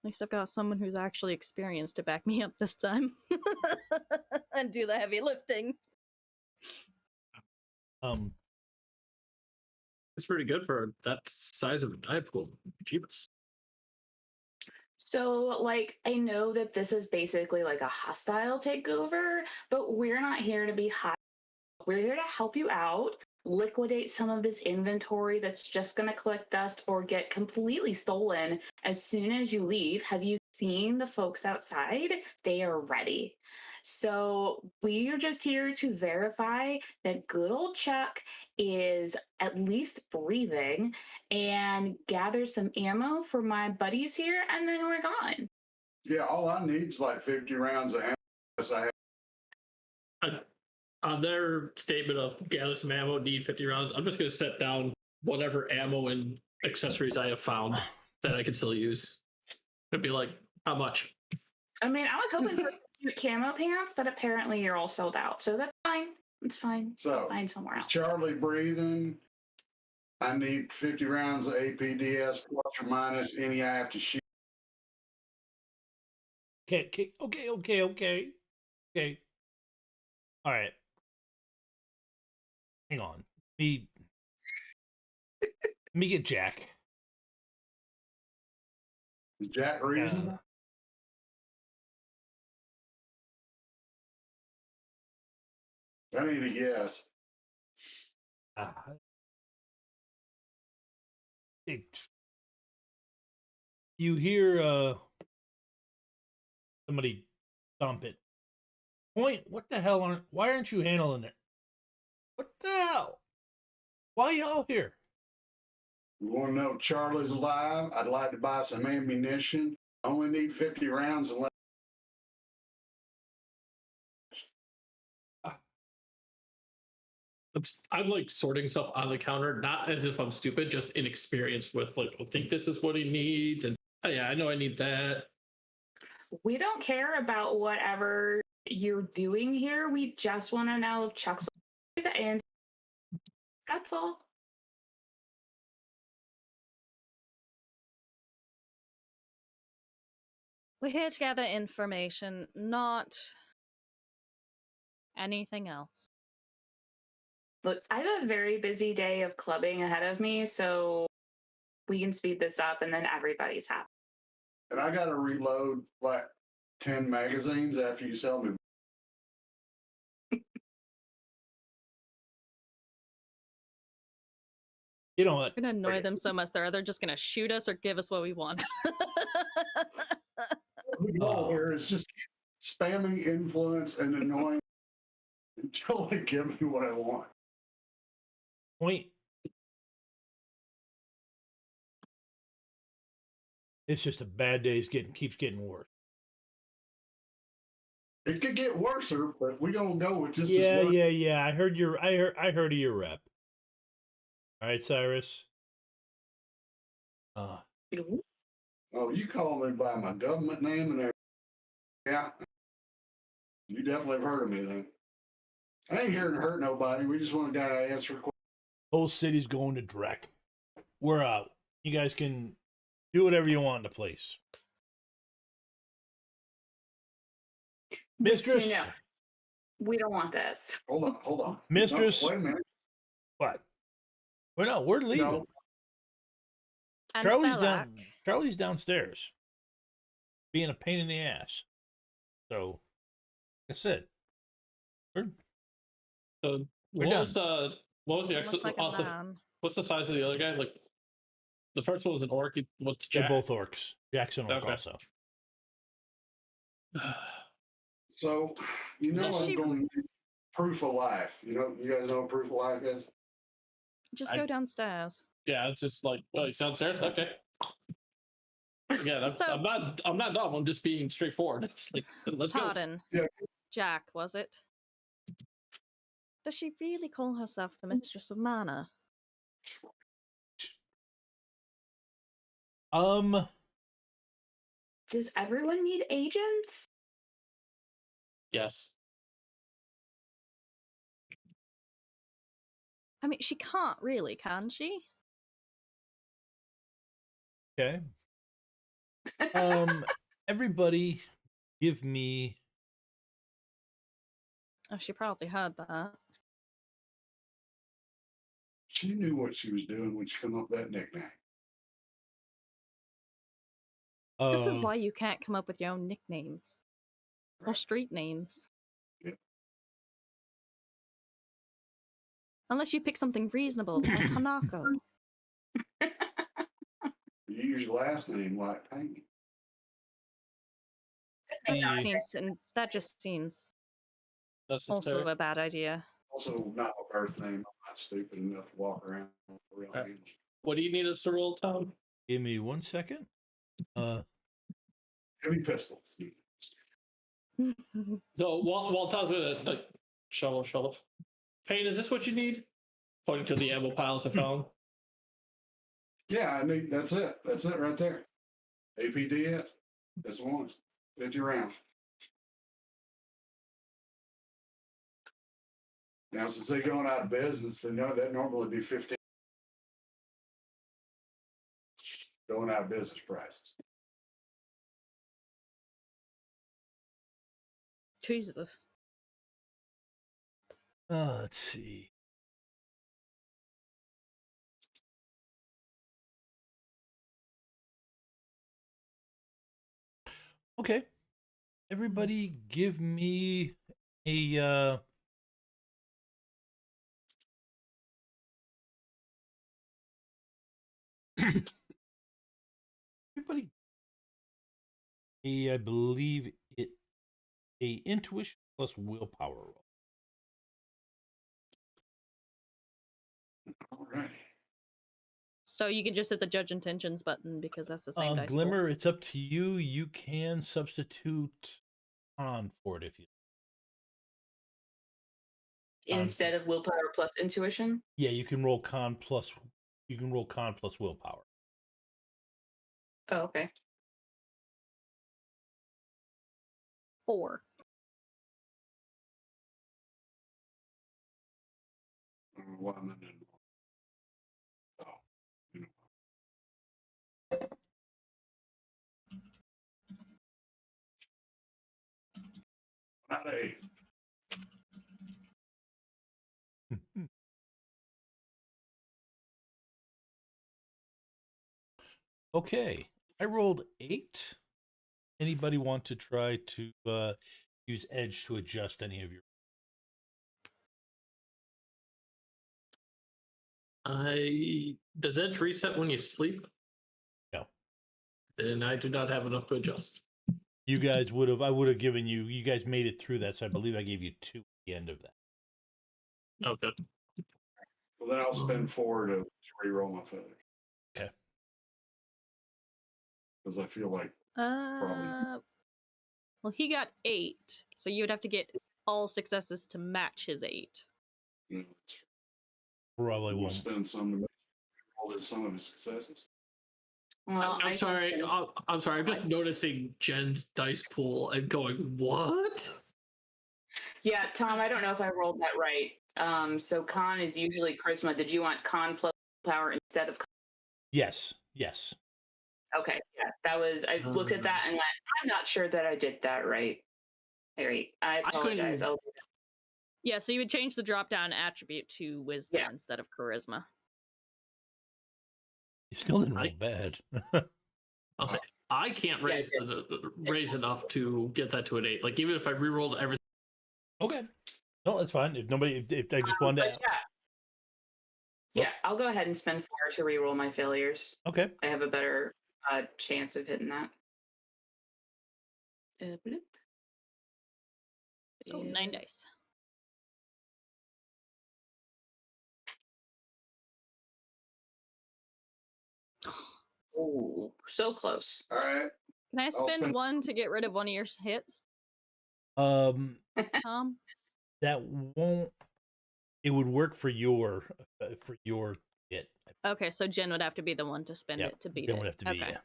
At least I've got someone who's actually experienced to back me up this time. And do the heavy lifting. It's pretty good for that size of a die pool. Jeebus. So, like, I know that this is basically like a hostile takeover, but we're not here to be hostile. We're here to help you out, liquidate some of this inventory that's just going to collect dust or get completely stolen as soon as you leave. Have you seen the folks outside? They are ready. So we are just here to verify that good old Chuck is at least breathing and gather some ammo for my buddies here, and then we're gone. Yeah, all I need is like 50 rounds of ammo. Yes, I have. On their statement of gather some ammo, need 50 rounds, I'm just going to set down whatever ammo and accessories I have found that I can still use. It'd be like, how much? I mean, I was hoping for cute camo pants, but apparently you're all sold out. So that's fine. It's fine. So, I'll find somewhere else. Charlie breathing. I need 50 rounds of APDS plus or minus any I have to shoot. Okay. All right. Hang on. Let me get Jack. Is Jack reasonable? I need a yes. You hear somebody dump it. Point, what the hell why aren't you handling it? What the hell? Why y'all here? You want to know if Charlie's alive? I'd like to buy some ammunition. I only need 50 rounds and I'm like sorting stuff on the counter, not as if I'm stupid, just inexperienced with like, I think this is what he needs. And oh, yeah, I know I need that. We don't care about whatever you're doing here. We just want to know if Chuck's alive, and that's all. We're here to gather information, not anything else. Look, I have a very busy day of clubbing ahead of me, so we can speed this up and then everybody's happy. And I got to reload like 10 magazines after you sell me. You know what? We're going to annoy them so much they're either just going to shoot us or give us what we want. The goal here is just spamming influence and annoying until they give me what I want. Point. It's just a bad day. Keeps getting worse. It could get worse, but we gonna go with just yeah. as well. I heard of your rep. All right, Cyrus. Oh, you call me by my government name and everything. Yeah. You definitely have heard of me then. I ain't here to hurt nobody. We just want a guy to answer questions. Whole city's going to Drek. We're out. You guys can do whatever you want in the place. Mistress? No, we don't want this. Hold on. Mistress? No, wait a minute. What? We're leaving. No. And Charlie's downstairs. Being a pain in the ass. So, like I said, we're What was the actual what's the size of the other guy? Like the first one was an orc. What's Jack? They're both orcs. Jack's an orc also. So, I'm going to need proof of life. You guys know what proof of life is? Just go downstairs. Yeah, it's just like, well, he's downstairs. Okay. Yeah, I'm not dumb. I'm just being straightforward. It's like, let's Pardon. go. Yeah. Jack, was it? Does she really call herself the Mistress of Mana? Does everyone need agents? Yes. I mean, she can't really, can she? Okay. Everybody, give me. Oh, she probably heard that. She knew what she was doing when she came up with that nickname. This is why you can't come up with your own nicknames or street names. Yep. Unless you pick something reasonable, like Hanako. You use your last name like painting. That just seems Necessary. also a bad idea. Also, not a birth name. I'm not stupid enough to walk around with a real name. What do you need us to roll, Tom? Give me 1 second. Heavy pistols. So while Tom's with it, like, shovel. Payne, is this what you need? Pointing to the ammo piles I found. Yeah, I need. That's it. That's it right there. APDS. That's the one. 50 rounds. Now, since they're going out of business, they know that normally be 15. Going out of business prices. Jesus. Let's see. Okay. Everybody give me a everybody I believe it a intuition plus willpower roll. All right. So you can just hit the judge intentions button because that's the same dice pool. Glimmer, it's up to you. You can substitute on for it if you Instead of willpower plus intuition? Yeah, you can roll con plus willpower. Oh, okay. 4. One and then. Oh, you know. Not a. Okay, I rolled 8. Anybody want to try to use edge to adjust any of your? Does edge reset when you sleep? No. Then I do not have enough to adjust. You guys would have. I would have given you. You guys made it through that, so I believe I gave you 2 at the end of that. Okay. Well, then I'll spend 4 to re-roll my feathers. Okay. Because I feel like probably. Well, he got 8, so you would have to get all successes to match his 8. Probably We'll won't. spend some to roll some of his successes. Well, I'm sorry. I'm sorry. I'm just noticing Jen's dice pool and going, what? Yeah, Tom, I don't know if I rolled that right. So con is usually charisma. Did you want con plus power instead of con? Yes. Okay, yeah, that was. I looked at that and went, I'm not sure that I did that right. All right, I apologize. Yeah, so you would change the drop-down attribute to wisdom instead of charisma. You still didn't roll bad. I'll say I can't raise enough to get that to an 8. Like even if I re-rolled everything. Okay. No, that's fine. If I just wanted to. Yeah, I'll go ahead and spend 4 to re-roll my failures. Okay. I have a better chance of hitting that. So 9 dice. Oh, so close. All right. Can I spend 1 to get rid of one of your hits? Tom? That won't. It would work for your hit. Okay, so Jen would have to be the one to spend it to beat Jen it. would have to be, yeah.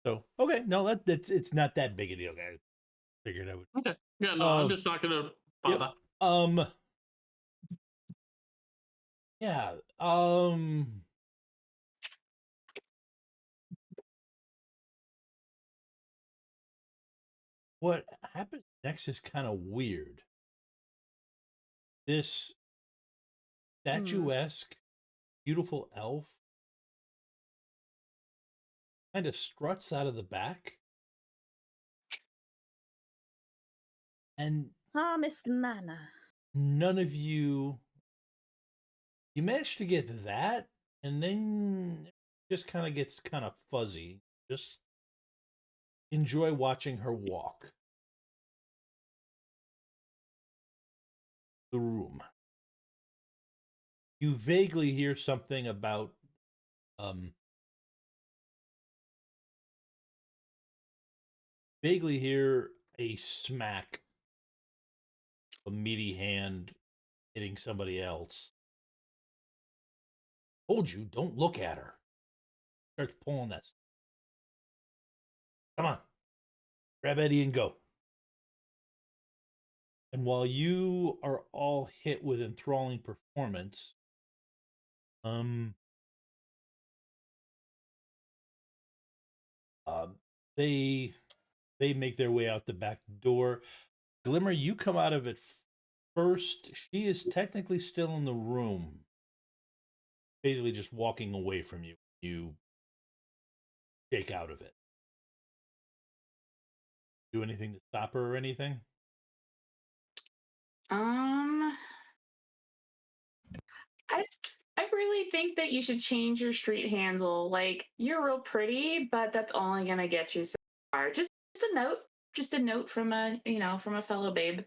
So okay, no, that's it's not that big a deal, guys. Figured I would. Okay. Yeah, no, I'm just not gonna bother. Yep. Yeah. What happens next is kind of weird. This statuesque, beautiful elf kind of struts out of the back. And Mr. Manor. None of you managed to get that, and then it just kind of gets kind of fuzzy. Just enjoy watching her walk the room. You vaguely hear something about vaguely hear a smack, a meaty hand hitting somebody else. Told you, don't look at her. Starts pulling that. Come on. Grab Eddie and go. And while you are all hit with enthralling performance, they make their way out the back door. Glimmer, you come out of it first. She is technically still in the room, basically just walking away from you. You shake out of it. Do anything to stop her or anything? I really think that you should change your street handle. Like, you're real pretty, but that's only gonna get you so far. Just a note from a fellow babe.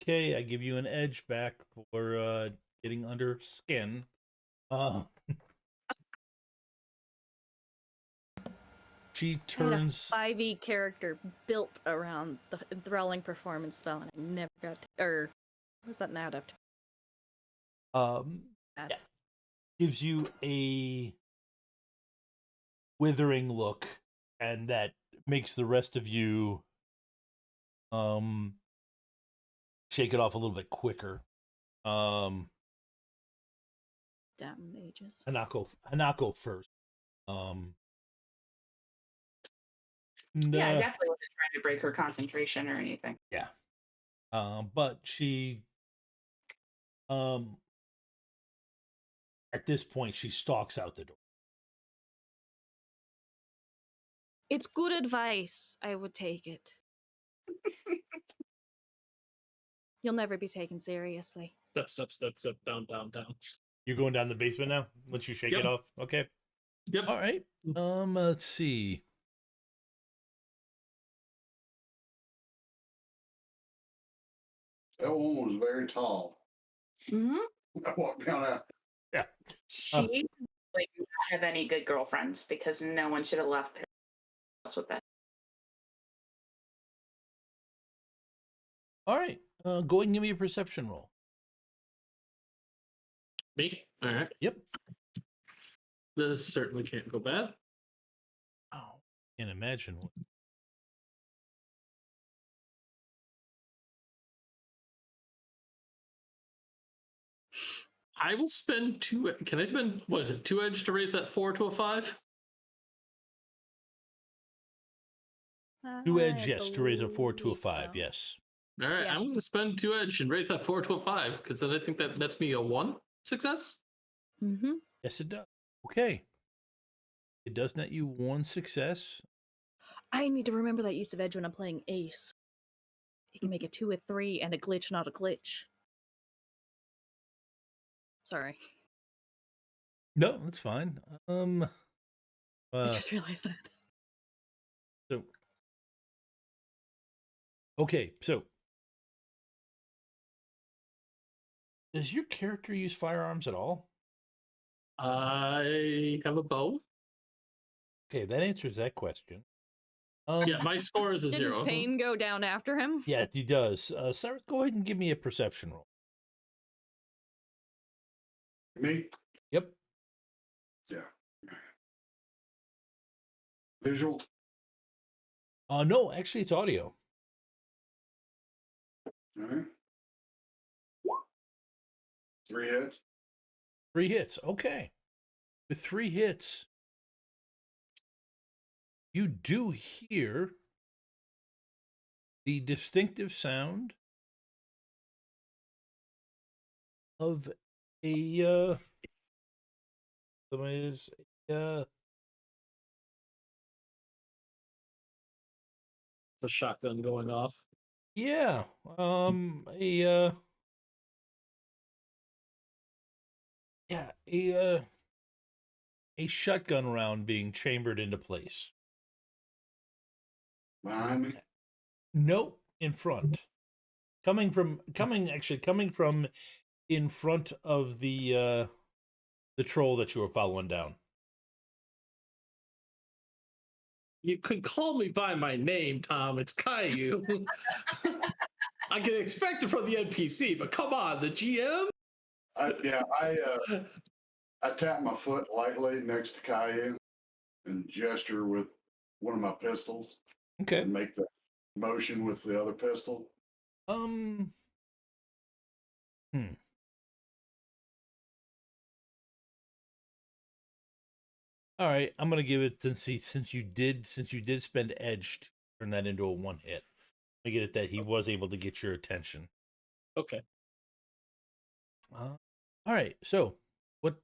Okay, I give you an edge back for getting under skin. She turns. I had a 5e character built around the enthralling performance spell, and I never got to, or was that an adept? Yeah. Gives you a withering look, and that makes the rest of you shake it off a little bit quicker. Damn mages. Hanako first. Yeah, I definitely wasn't trying to break her concentration or anything. Yeah. But she at this point she stalks out the door. It's good advice. I would take it. You'll never be taken seriously. Step, down. You're going down the basement now? Once you shake it off? Okay. Yep. All right. Let's see. That woman was very tall. Mm-hmm. I walked down there. Yeah. She like not have any good girlfriends because no one should have left her with that. All right. Go ahead and give me a perception roll. Me? All right. Yep. This certainly can't go bad. Oh, can't imagine what. I will spend two. Can I spend, what is it, 2 edge to raise that 4 to a 5? 2 edge, yes, to raise a 4 to a 5, so. Yes. All right, yeah. I'm going to spend 2 edge and raise that 4 to a 5 because then I think that's me a 1 success. Mm-hmm. Yes, it does. Okay. It does net you 1 success. I need to remember that use of edge when I'm playing Ace. You can make a 2 a 3 and a glitch, not a glitch. Sorry. No, that's fine. I just realized that. So, okay, so does your character use firearms at all? I have a bow. Okay, that answers that question. Yeah, my score is a 0. Didn't Payne go down after him? Yeah, he does. Sarah, go ahead and give me a perception roll. Me? Yep. Yeah. Visual? No, actually, it's audio. All right. 3 hits. 3 hits. Okay. With 3 hits, you do hear the distinctive sound of a is The shotgun going off. yeah, a shotgun round being chambered into place. Behind me? Nope, in front. Coming from in front of the troll that you were following down. You could call me by my name, Tom. It's Caillou. I can expect it from the NPC, but come on, the GM? I tap my foot lightly next to Caillou and gesture with one of my pistols. Okay. And make the motion with the other pistol. All right, I'm gonna give it since you did spend edge to turn that into a 1 hit. I get it that he was able to get your attention. Okay. All right, so what?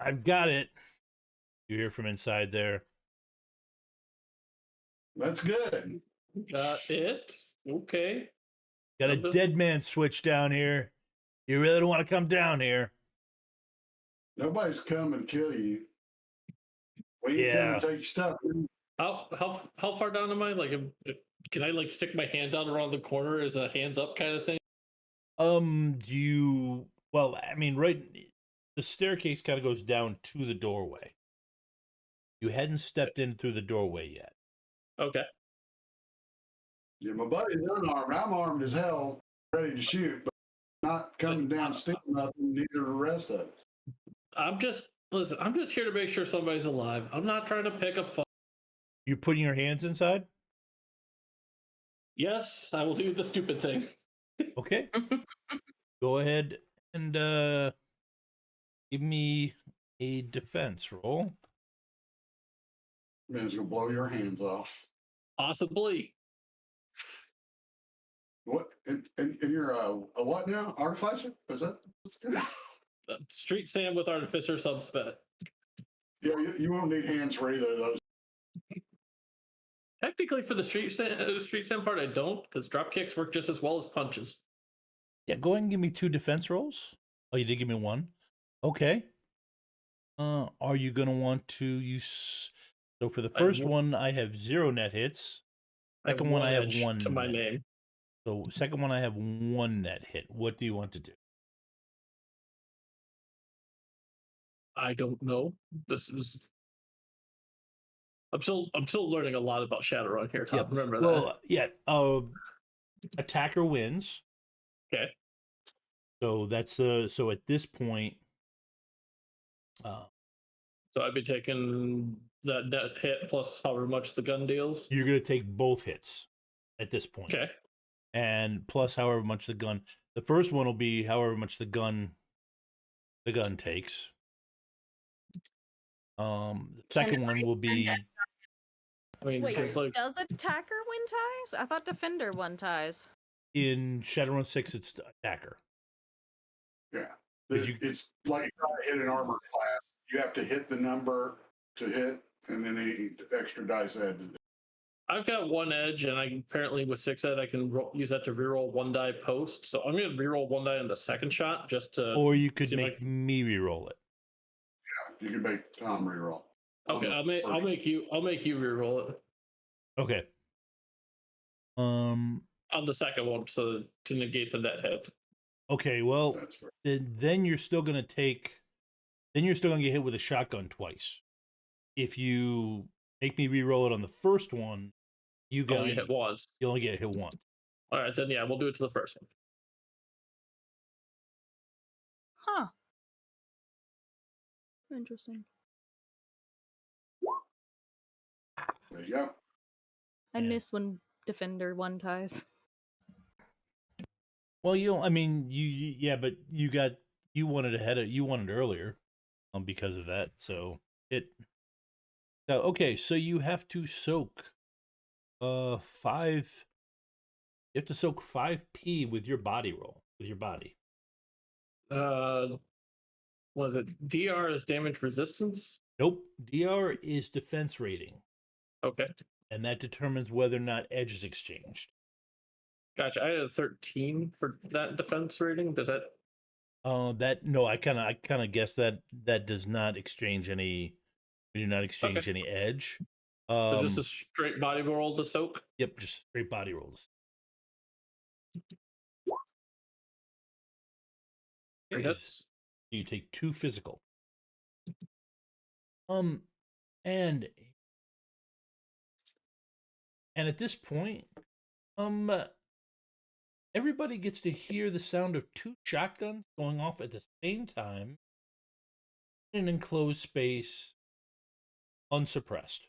I've got it. You hear from inside there. That's good. Got it. Okay. Got a dead man switch down here. You really don't want to come down here. Nobody's come and kill you. We ain't come and take your stuff. How far down am I? Like, can I like stick my hands out around the corner as a hands up kind of thing? Well, I mean, right. The staircase kind of goes down to the doorway. You hadn't stepped in through the doorway yet. Okay. Yeah, my buddy's unarmed. I'm armed as hell, ready to shoot, but not coming down stealing nothing, neither are the rest of us. I'm just here to make sure somebody's alive. I'm not trying to pick a fight. You putting your hands inside? Yes, I will do the stupid thing. Okay. Go ahead and give me a defense roll. Man's gonna blow your hands off. Possibly. What? And you're a what now? Artificer? Is that? Street Sam with Artificer Subspec. Yeah, you won't need hands for either of those. Technically, for the Street Sam part, I don't, because drop kicks work just as well as punches. Yeah, go ahead and give me 2 defense rolls. Oh, you did give me 1. Okay. Are you gonna want to use? So for the first one, I have 0 net hits. Second one, I have 1 to my name. So second one, I have 1 net hit. What do you want to do? I don't know. This is. I'm still learning a lot about Shadowrun here, Tom. Yeah. Remember that. Well, yeah. Attacker wins. Okay. So that's so at this point. So I'd be taking that net hit plus however much the gun deals. You're gonna take both hits at this point. Okay. And plus however much the gun. The first one will be however much the gun takes. The second one will be. I mean, wait, like, does attacker win ties? I thought defender won ties. In Shadowrun 6, it's attacker. Yeah, it's like trying to hit an armor class. You have to hit the number to hit, and then the extra dice add. I've got 1 edge, and I apparently with 6 ed, I can use that to reroll 1 die post. So I'm going to reroll 1 die on the second shot just to. Or you could make me reroll it. Yeah, you can make Tom reroll. Okay, I'll make you reroll it. Okay. On the second one, so to negate the net hit. Okay, well, then you're still gonna get hit with a shotgun twice. If you make me re-roll it on the first one, You got only hit once. You only get hit once. All right, then yeah, we'll do it to the first one. Huh. Interesting. There you go. I miss when Defender one ties. Well, you yeah, but you wanted earlier, because of that. So okay. So you have to soak, 5. You have to soak 5p with your body roll with your body. Was it DR is damage resistance? Nope. DR is defense rating. Okay. And that determines whether or not edge is exchanged. Gotcha. I had a 13 for that defense rating. Does that? I kind of guess that does not exchange any. We do not exchange any edge. So just a straight body roll to soak. Yep, just straight body rolls. Hits. You take 2 physical. And at this point, everybody gets to hear the sound of 2 shotguns going off at the same time in an enclosed space, unsuppressed.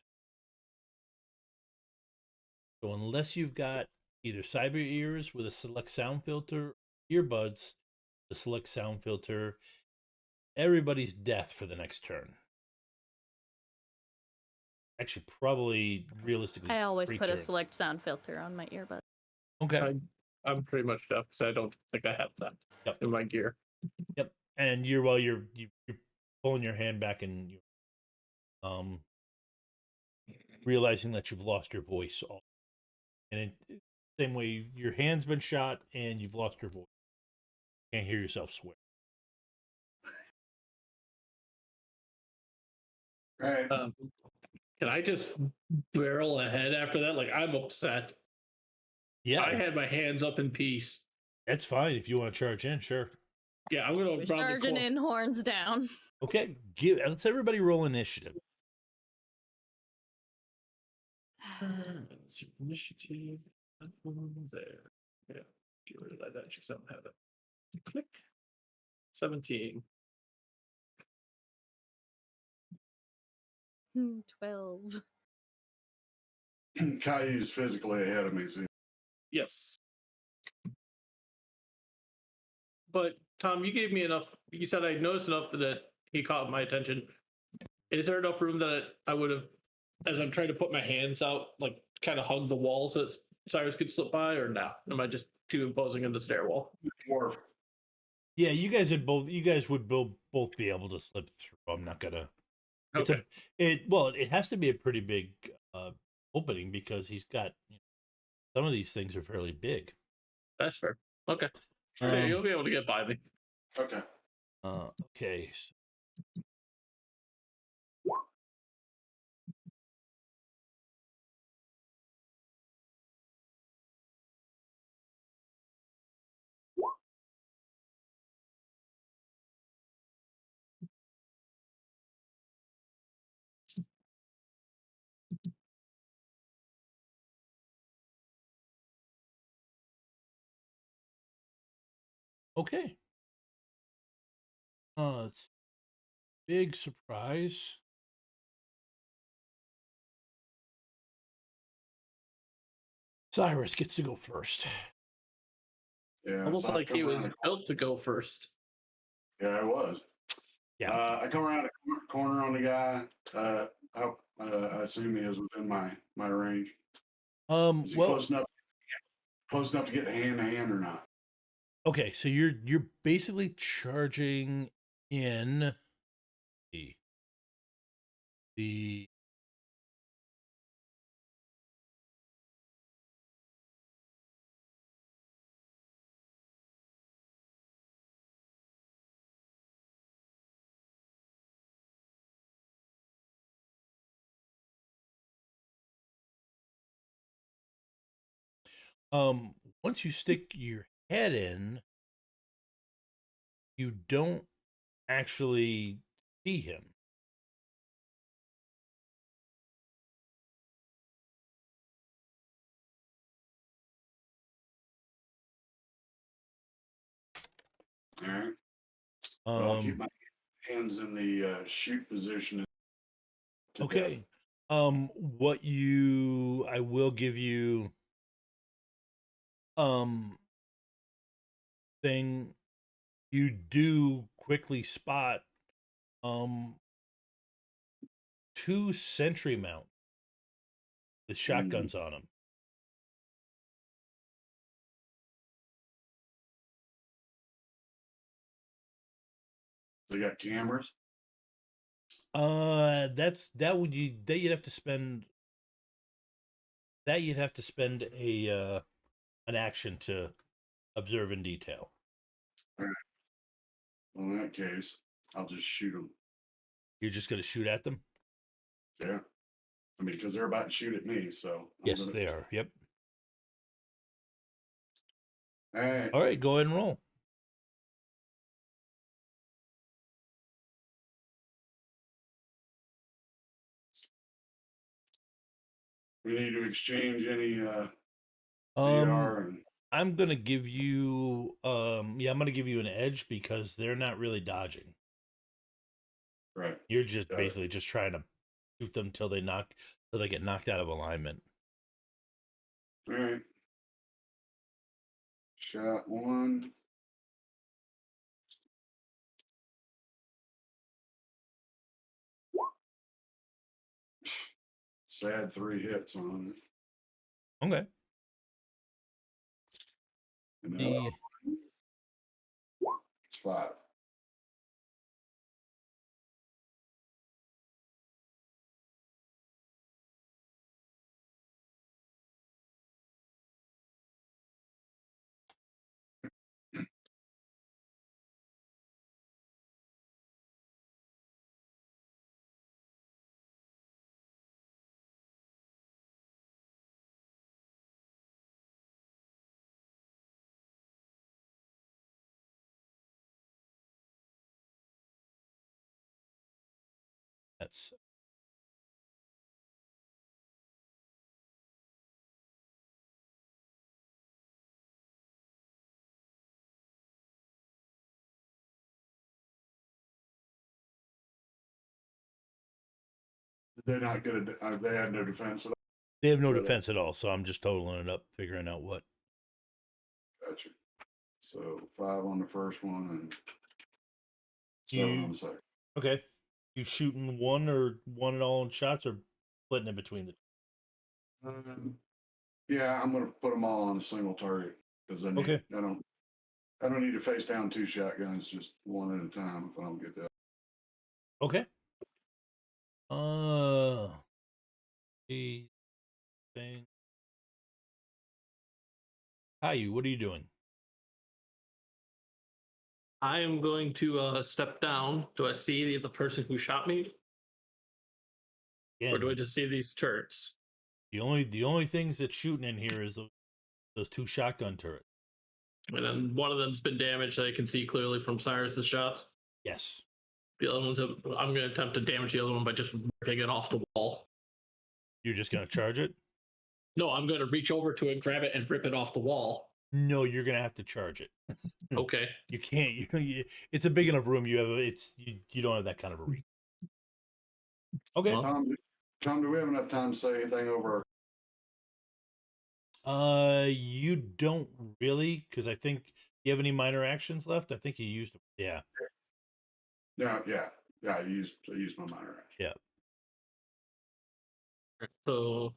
So unless you've got either cyber ears with a select sound filter, earbuds, the select sound filter, everybody's death for the next turn. Actually, probably realistically, I always 3 put turns. a select sound filter on my earbuds. Okay. I'm pretty much deaf because I don't think I have that in my gear. Yep. And you're pulling your hand back and you realizing that you've lost your voice. And same way, your hand's been shot and you've lost your voice. Can't hear yourself swear. Right. Can I just barrel ahead after that? Like, I'm upset. Yeah. I had my hands up in peace. That's fine if you want to charge in, sure. Yeah, I'm going to charging in, horns down. Okay, let's everybody roll initiative. Initiative. That one there. Yeah. Get rid of that because I don't have it. Click. 17. 12. Caillou's physically ahead of me. So. Yes. But Tom, you gave me enough. You said I noticed enough that he caught my attention. Is there enough room that I would have, as I'm trying to put my hands out, like kind of hug the wall so that Cyrus could slip by, or no? Am I just too imposing in the stairwell? Dwarf. Yeah, you guys would both be able to slip through. I'm not gonna. Okay. It has to be a pretty big opening because he's got some of these things are fairly big. That's fair. Okay. So you'll be able to get by me. Okay. Okay. Okay. It's big surprise. Cyrus gets to go first. Yeah. Almost like he was built to go first. Yeah, it was. Yeah. I come around a corner on the guy. I assume he is within my range. Is he close enough to get hand to hand or not? Okay, so you're basically charging in the once you stick your head in, you don't actually see him. All right. Well, I'll keep my hands in the shoot position. Okay. I will give you thing you do quickly spot 2 sentry mount with shotguns on them. They got cameras. You'd have to spend a an action to observe in detail. All right. Well, in that case, I'll just shoot them. You're just going to shoot at them? Yeah. I mean, because they're about to shoot at me, so. Yes, they are. Yep. All right. All right, go ahead and roll. We need to exchange any Um, and I'm gonna give you I'm gonna give you an edge because they're not really dodging. right. You're just basically just trying to shoot them till they get knocked out of alignment. All right. Shot 1. Sad 3 hits on it. Okay. And then it's 5. That's They're not good at they had no defense at all. They have no defense at all, so I'm just totaling it up, figuring out what. Gotcha. So 5 on the first one and 7 on the second. Okay. You shooting one and all in shots or splitting in between the two? Yeah, I'm gonna put them all on a single target because I don't need to face down 2 shotguns, just one at a time if I don't get that. Okay. The thing. Caillou, what are you doing? I am going to step down. Do I see the person who shot me? Again, or do I just see these turrets? The only things that's shooting in here is those 2 shotgun turrets. And then one of them's been damaged that I can see clearly from Cyrus's shots. Yes. The other one's I'm going to attempt to damage the other one by just ripping it off the wall. You're just going to charge it? No, I'm going to reach over to it, grab it, and rip it off the wall. No, you're going to have to charge it. Okay. You can't. It's a big enough room. You don't have that kind of a reach. Okay. Tom, do we have enough time to say anything over? You don't really, because I think you have any minor actions left. I think you used them. Yeah. Yeah. I used my minor action. Yeah. So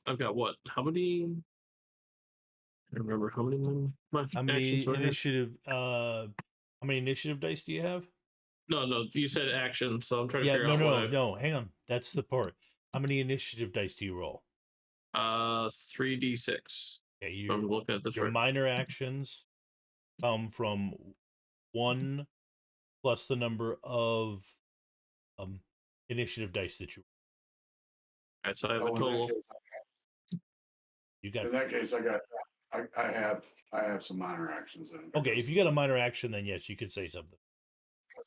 I've got what? How many? I don't remember how many. How many initiative? How many initiative dice do you have? No. You said action, so I'm trying to figure out. No. Hang on. That's the part. How many initiative dice do you roll? 3d6. Okay, I'm looking at this. Your minor actions come from 1 plus the number of initiative dice that you. All right, so I have a total. In that case, I have some minor actions in. Okay, if you got a minor action, then yes, you could say something.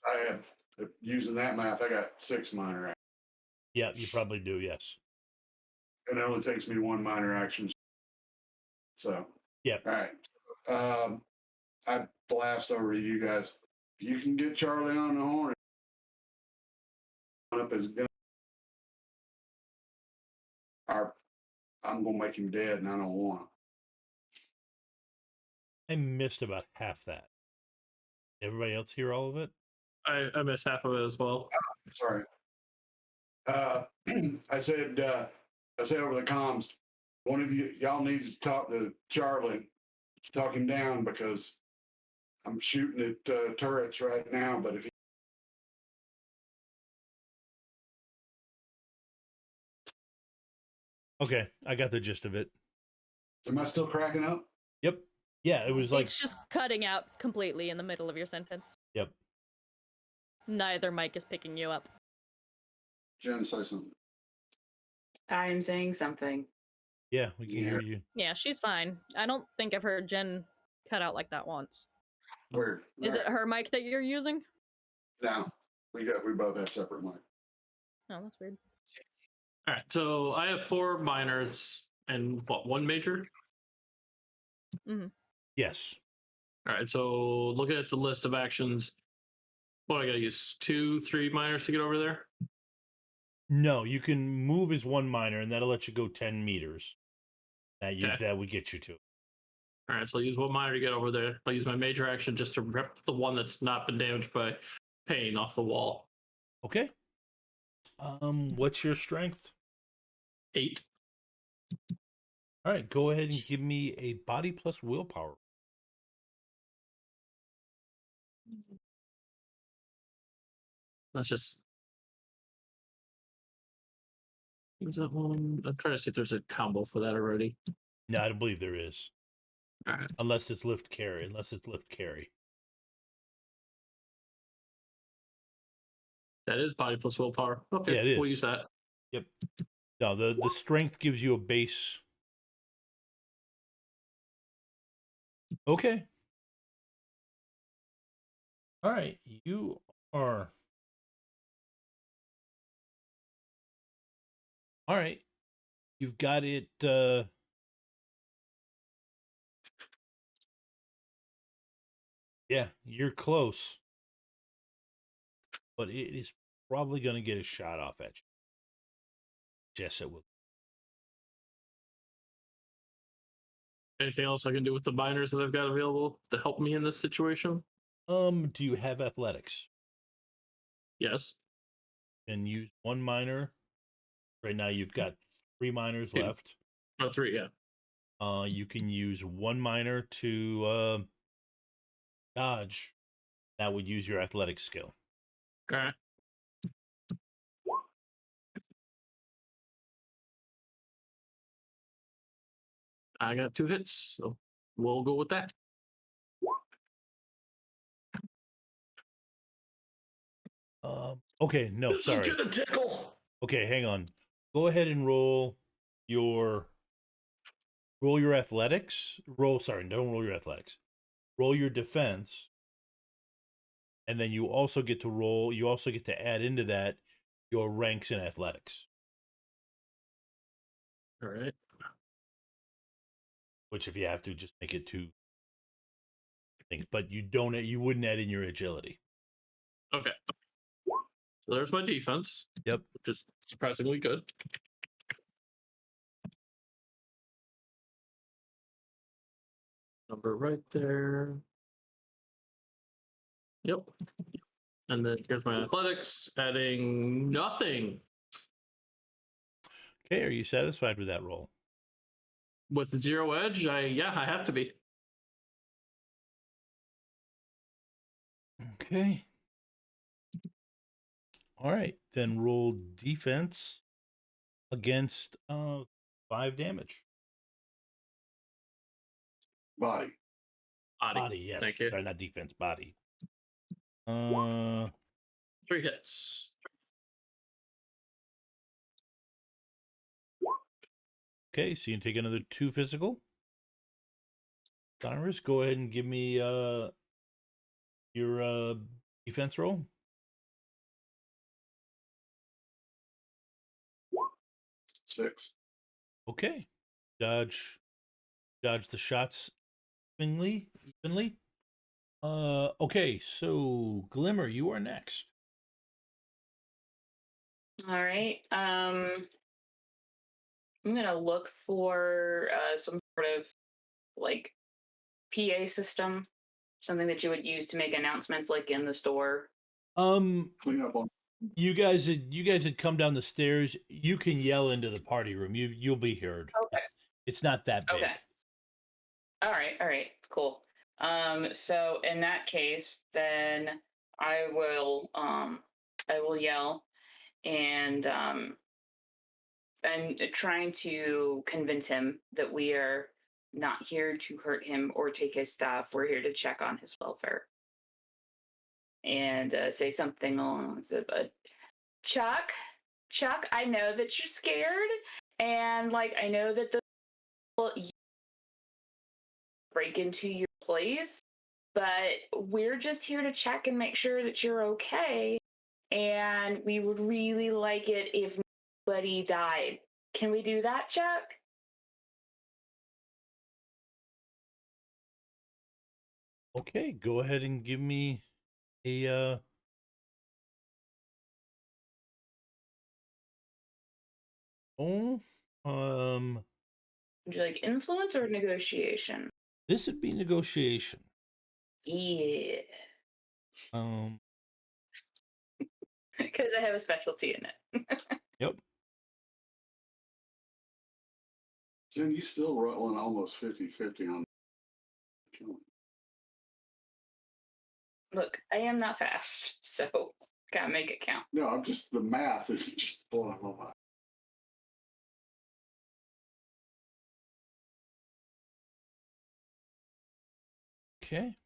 I have, using that math, I got 6 minor actions. Yeah, you probably do. Yes. And it only takes me 1 minor action. So yeah. All right. I blast over to you guys. If you can get Charlie on the horn, up his gun, I'm gonna make him dead, and I don't want him. I missed about half that. Everybody else hear all of it? I missed half of it as well. Sorry. I said over the comms, one of y'all needs to talk to Charlie, talk him down, because I'm shooting at turrets right now. But if he... Okay, I got the gist of it. Am I still cracking up? Yep. Yeah, it was like It's just cutting out completely in the middle of your sentence. Yep. Neither mic is picking you up. Jen, say something. I'm saying something. Yeah, we can hear you. Yeah, she's fine. I don't think I've heard Jen cut out like that once. Weird. Is it her mic that you're using? No, we both have separate mics. Oh, that's weird. All right, so I have 4 minors and what, 1 major? Mm-hmm. Yes. All right, so looking at the list of actions, what I gotta use 2, 3 minors to get over there? No, you can move as 1 minor, and that'll let you go 10 meters. Okay. That would get you to. All right, so I'll use 1 minor to get over there. I'll use my major action just to rip the one that's not been damaged by pain off the wall. Okay. What's your strength? 8. All right, go ahead and give me a body plus willpower. Let's just use that one. I'm trying to see if there's a combo for that already. No, I don't believe there is. All right. Unless it's lift carry. That is body plus willpower. Okay, Yeah, it is. We'll use that. Yep. No, the strength gives you a base. Okay. All right, you are. All right, you've got it. Yeah, you're close, but it is probably going to get a shot off at you. Yes, it will. Anything else I can do with the minors that I've got available to help me in this situation? Do you have athletics? Yes. And use 1 minor. Right now, you've got 3 minors left. Oh, 3, yeah. You can use 1 minor to dodge. That would use your athletic skill. Okay. I got 2 hits, so we'll go with that. Okay, no, this sorry. is gonna tickle. Okay, hang on. Go ahead and roll your athletics. Don't roll your athletics. Roll your defense. And then you also get to add into that your ranks in athletics. All right. Which, if you have to, just make it 2 things. But you wouldn't add in your agility. Okay. So there's my defense. Yep. Which is surprisingly good. Number right there. Yep. And then here's my athletics, adding nothing. Okay, are you satisfied with that roll? With 0 edge, I have to be. Okay. All right, then roll defense against 5 damage. Body. Body, yes. Thank you. Sorry, not defense, body. 3 hits. Okay, so you can take another 2 physical. Cyrus, go ahead and give me your defense roll. 6. Okay. Dodge the shots evenly. Okay, so Glimmer, you are next. All right. I'm gonna look for some sort of like PA system, something that you would use to make announcements, like in the store. Clean up on. You guys had come down the stairs. You can yell into the party room. You'll be heard. Okay. It's not that big. Okay. All right, cool. So in that case, then I will yell, and I'm trying to convince him that we are not here to hurt him or take his stuff. We're here to check on his welfare. And say something along the Chuck, I know that you're scared, and like I know that the break into your place, but we're just here to check and make sure that you're okay. And we would really like it if nobody died. Can we do that, Chuck? Okay, go ahead and give me a would you like influence or negotiation? This would be negotiation. Yeah. Because I have a specialty in it. Yep. Jen, you still rolling almost 50-50 on killing. Look, I am not fast, so gotta make it count. No, I'm just, the math is just blowing my mind. Okay.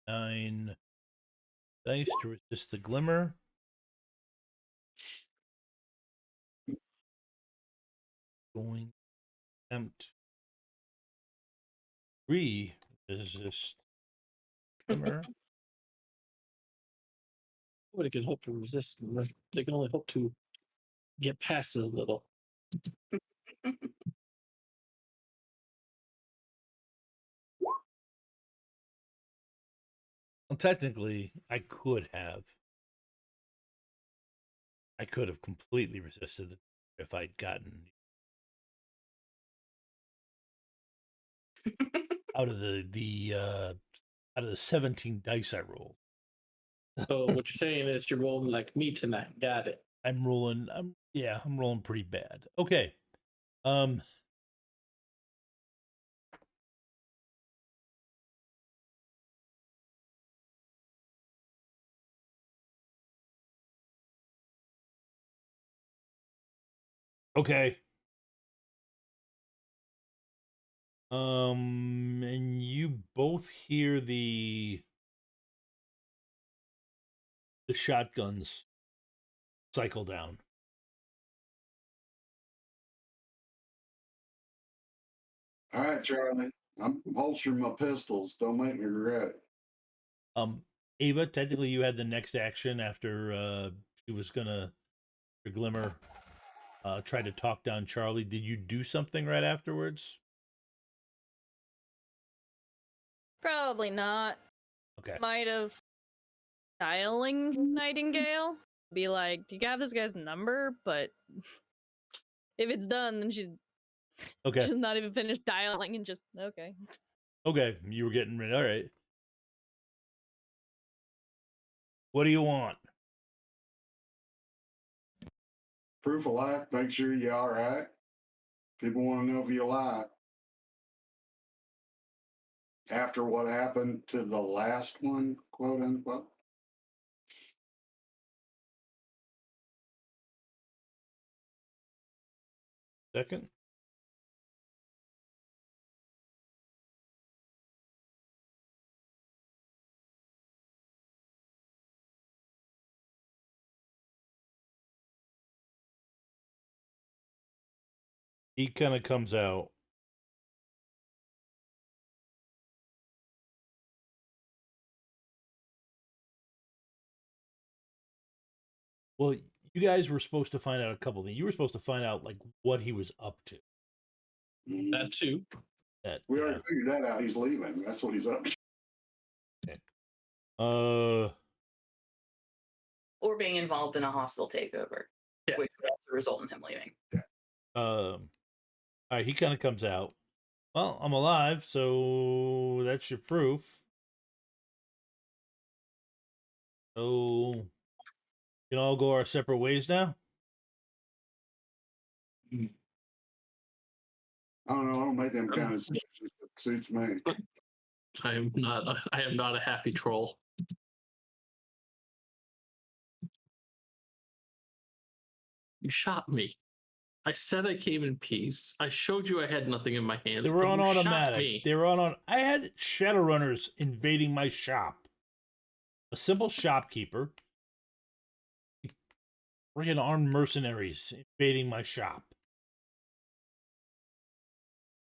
Nine dice to resist the glimmer. Going to attempt 3 resist glimmer. Nobody can hope to resist. They can only hope to get past it a little. Well, technically, I could have completely resisted it if I'd gotten out of the 17 dice I rolled. So what you're saying is you're rolling like me tonight. Got it. I'm rolling pretty bad. Okay. Okay. And you both hear the shotguns cycle down. All right, Charlie. I'm holstering my pistols. Don't make me regret it. Ava, technically you had the next action after she was gonna Glimmer try to talk down Charlie. Did you do something right afterwards? Probably not. Okay. Might have dialing Nightingale. Be like, you got this guy's number, but if it's done, then she's not even finished dialing and just okay. Okay, you were getting ready. All right. What do you want? Proof of life. Make sure you're all right. People want to know if you're alive. After what happened to the last one, quote unquote. Second. He kind of comes out. Well, you guys were supposed to find out a couple things. You were supposed to find out like what he was up to. That too. We already figured that out. He's leaving. That's what he's up to. Okay. Or being involved in a hostile takeover, which would also result in him leaving. All right, he kind of comes out. Well, I'm alive, so that's your proof. So, you can all go our separate ways now? I don't know. I don't make them kind of decisions. It suits me. I am not a happy troll. You shot me. I said I came in peace. I showed you I had nothing in my hands. They were on and you shot automatic. me. They were on. I had Shadowrunners invading my shop. A simple shopkeeper. Friggin' armed mercenaries invading my shop.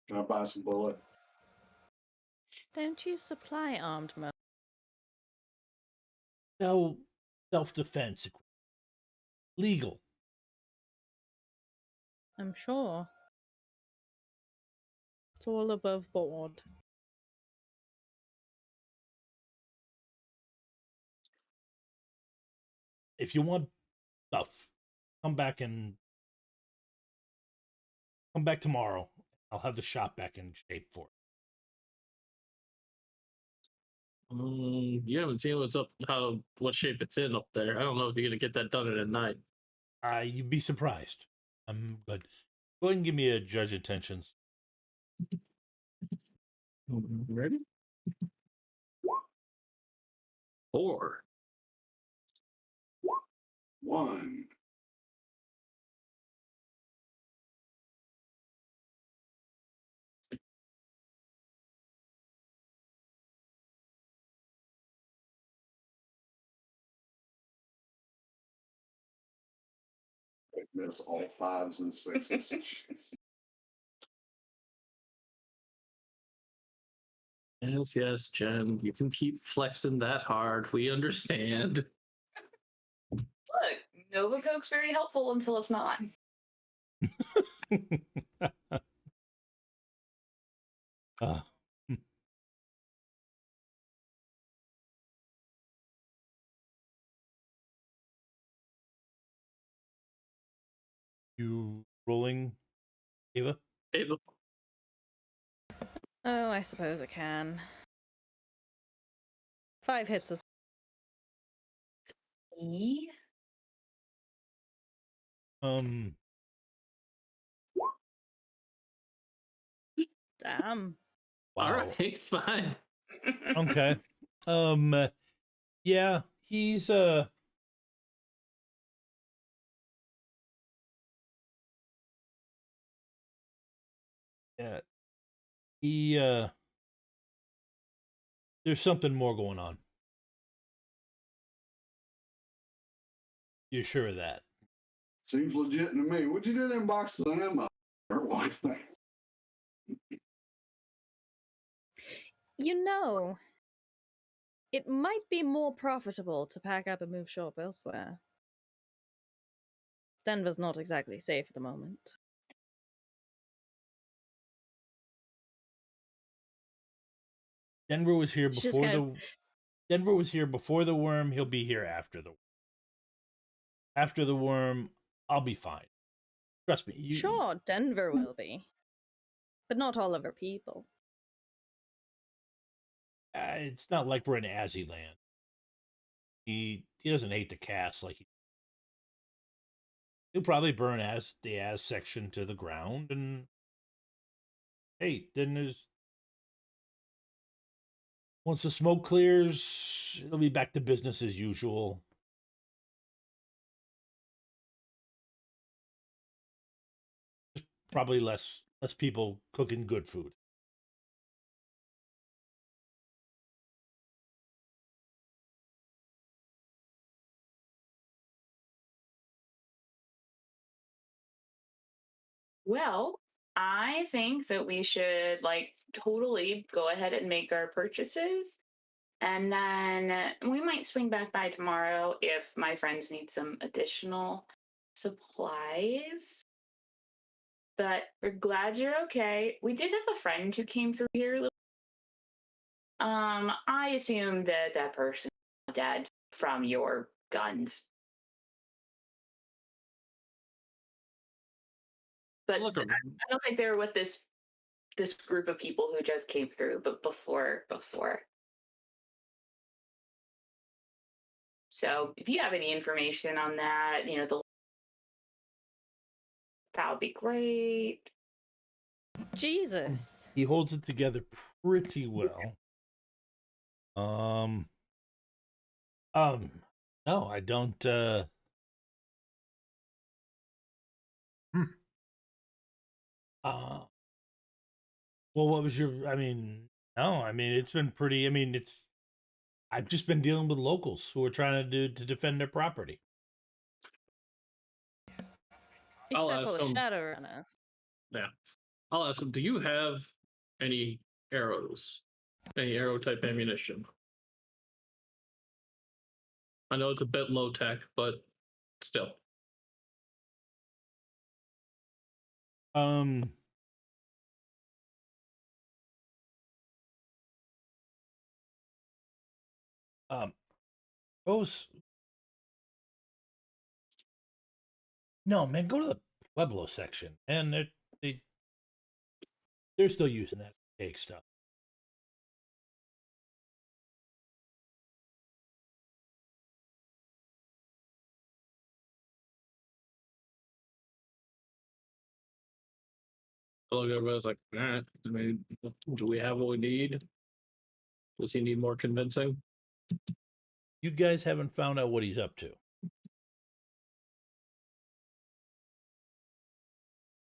Can I buy some bullet? Don't you supply armed men? So, self-defense. Legal. I'm sure. It's all above board. If you want stuff, come back tomorrow. I'll have the shop back in shape for it. You haven't seen what shape it's in up there. I don't know if you're gonna get that done in a night. You'd be surprised. I'm good. Go ahead and give me a judge intentions. Ready? 4. 1. Miss all 5s and 6s. Yes, Jen. You can keep flexing that hard. We understand. Look, Nova Coke's very helpful until it's not. You rolling, Ava? Ava. Oh, I suppose I can. 5 hits is. Damn. Wow. All right, fine. Okay. Yeah, he's yeah. He there's something more going on. You're sure of that? Seems legit to me. What'd you do them boxes of ammo? Or what? You know, it might be more profitable to pack up and move shop elsewhere. Denver's not exactly safe at the moment. Denver was here before Denver was here before the worm. He'll be here after the worm. After the worm, I'll be fine. Trust me. Sure, Denver will be, but not all of our people. It's not like we're in Azzy land. He doesn't hate the cast like he'll probably burn the Az section to the ground, and hey, then there's once the smoke clears, it'll be back to business as usual. Just probably less people cooking good food. Well, I think that we should totally go ahead and make our purchases And then we might swing back by tomorrow if my friends need some additional supplies. But we're glad you're okay. We did have a friend who came through here. I assume that that person is dead from your guns. But Look, I don't think they were with this group of people who just came through, but before. So if you have any information on that, that would be great. Jesus. He holds it together pretty well. No, I don't. Well, what was your? I mean, no, I mean it's been pretty. I mean, I've just been dealing with locals who are trying to defend their property. I'll Except for ask the him. Shadowrunners. Yeah, I'll ask him. Do you have any arrows? Any arrow type ammunition? I know it's a bit low tech, but still. Those. No, man, go to the Pueblo section, and they're still using that fake stuff. Look, everybody's like, I mean, do we have what we need? Does he need more convincing? You guys haven't found out what he's up to.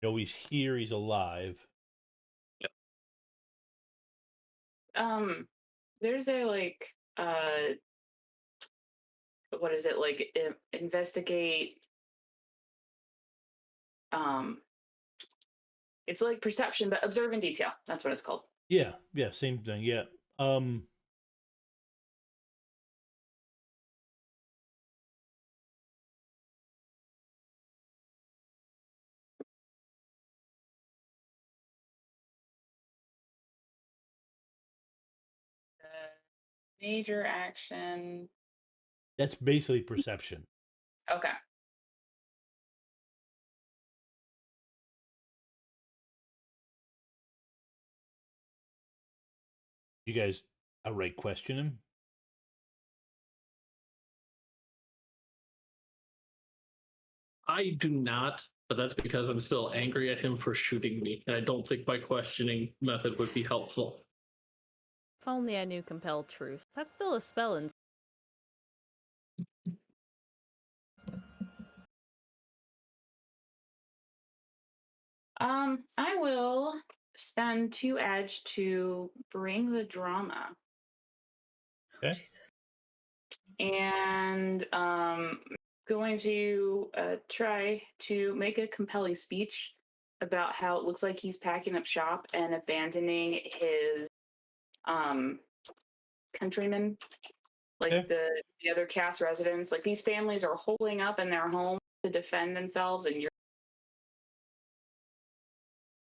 He's here. He's alive. Yep. There's a what is it, investigate? It's like perception, but observe in detail. That's what it's called. Yeah, same thing. Yeah. Major action. That's basically perception. Okay. You guys outright question him? I do not, but that's because I'm still angry at him for shooting me, and I don't think my questioning method would be helpful. If only I knew compel truth. That's still a spell in. I will spend 2 edge to bring the drama. Okay. Jesus. And going to try to make a compelling speech about how it looks like he's packing up shop and abandoning his countrymen, like the other cast residents. Like, these families are holding up in their homes to defend themselves, and you're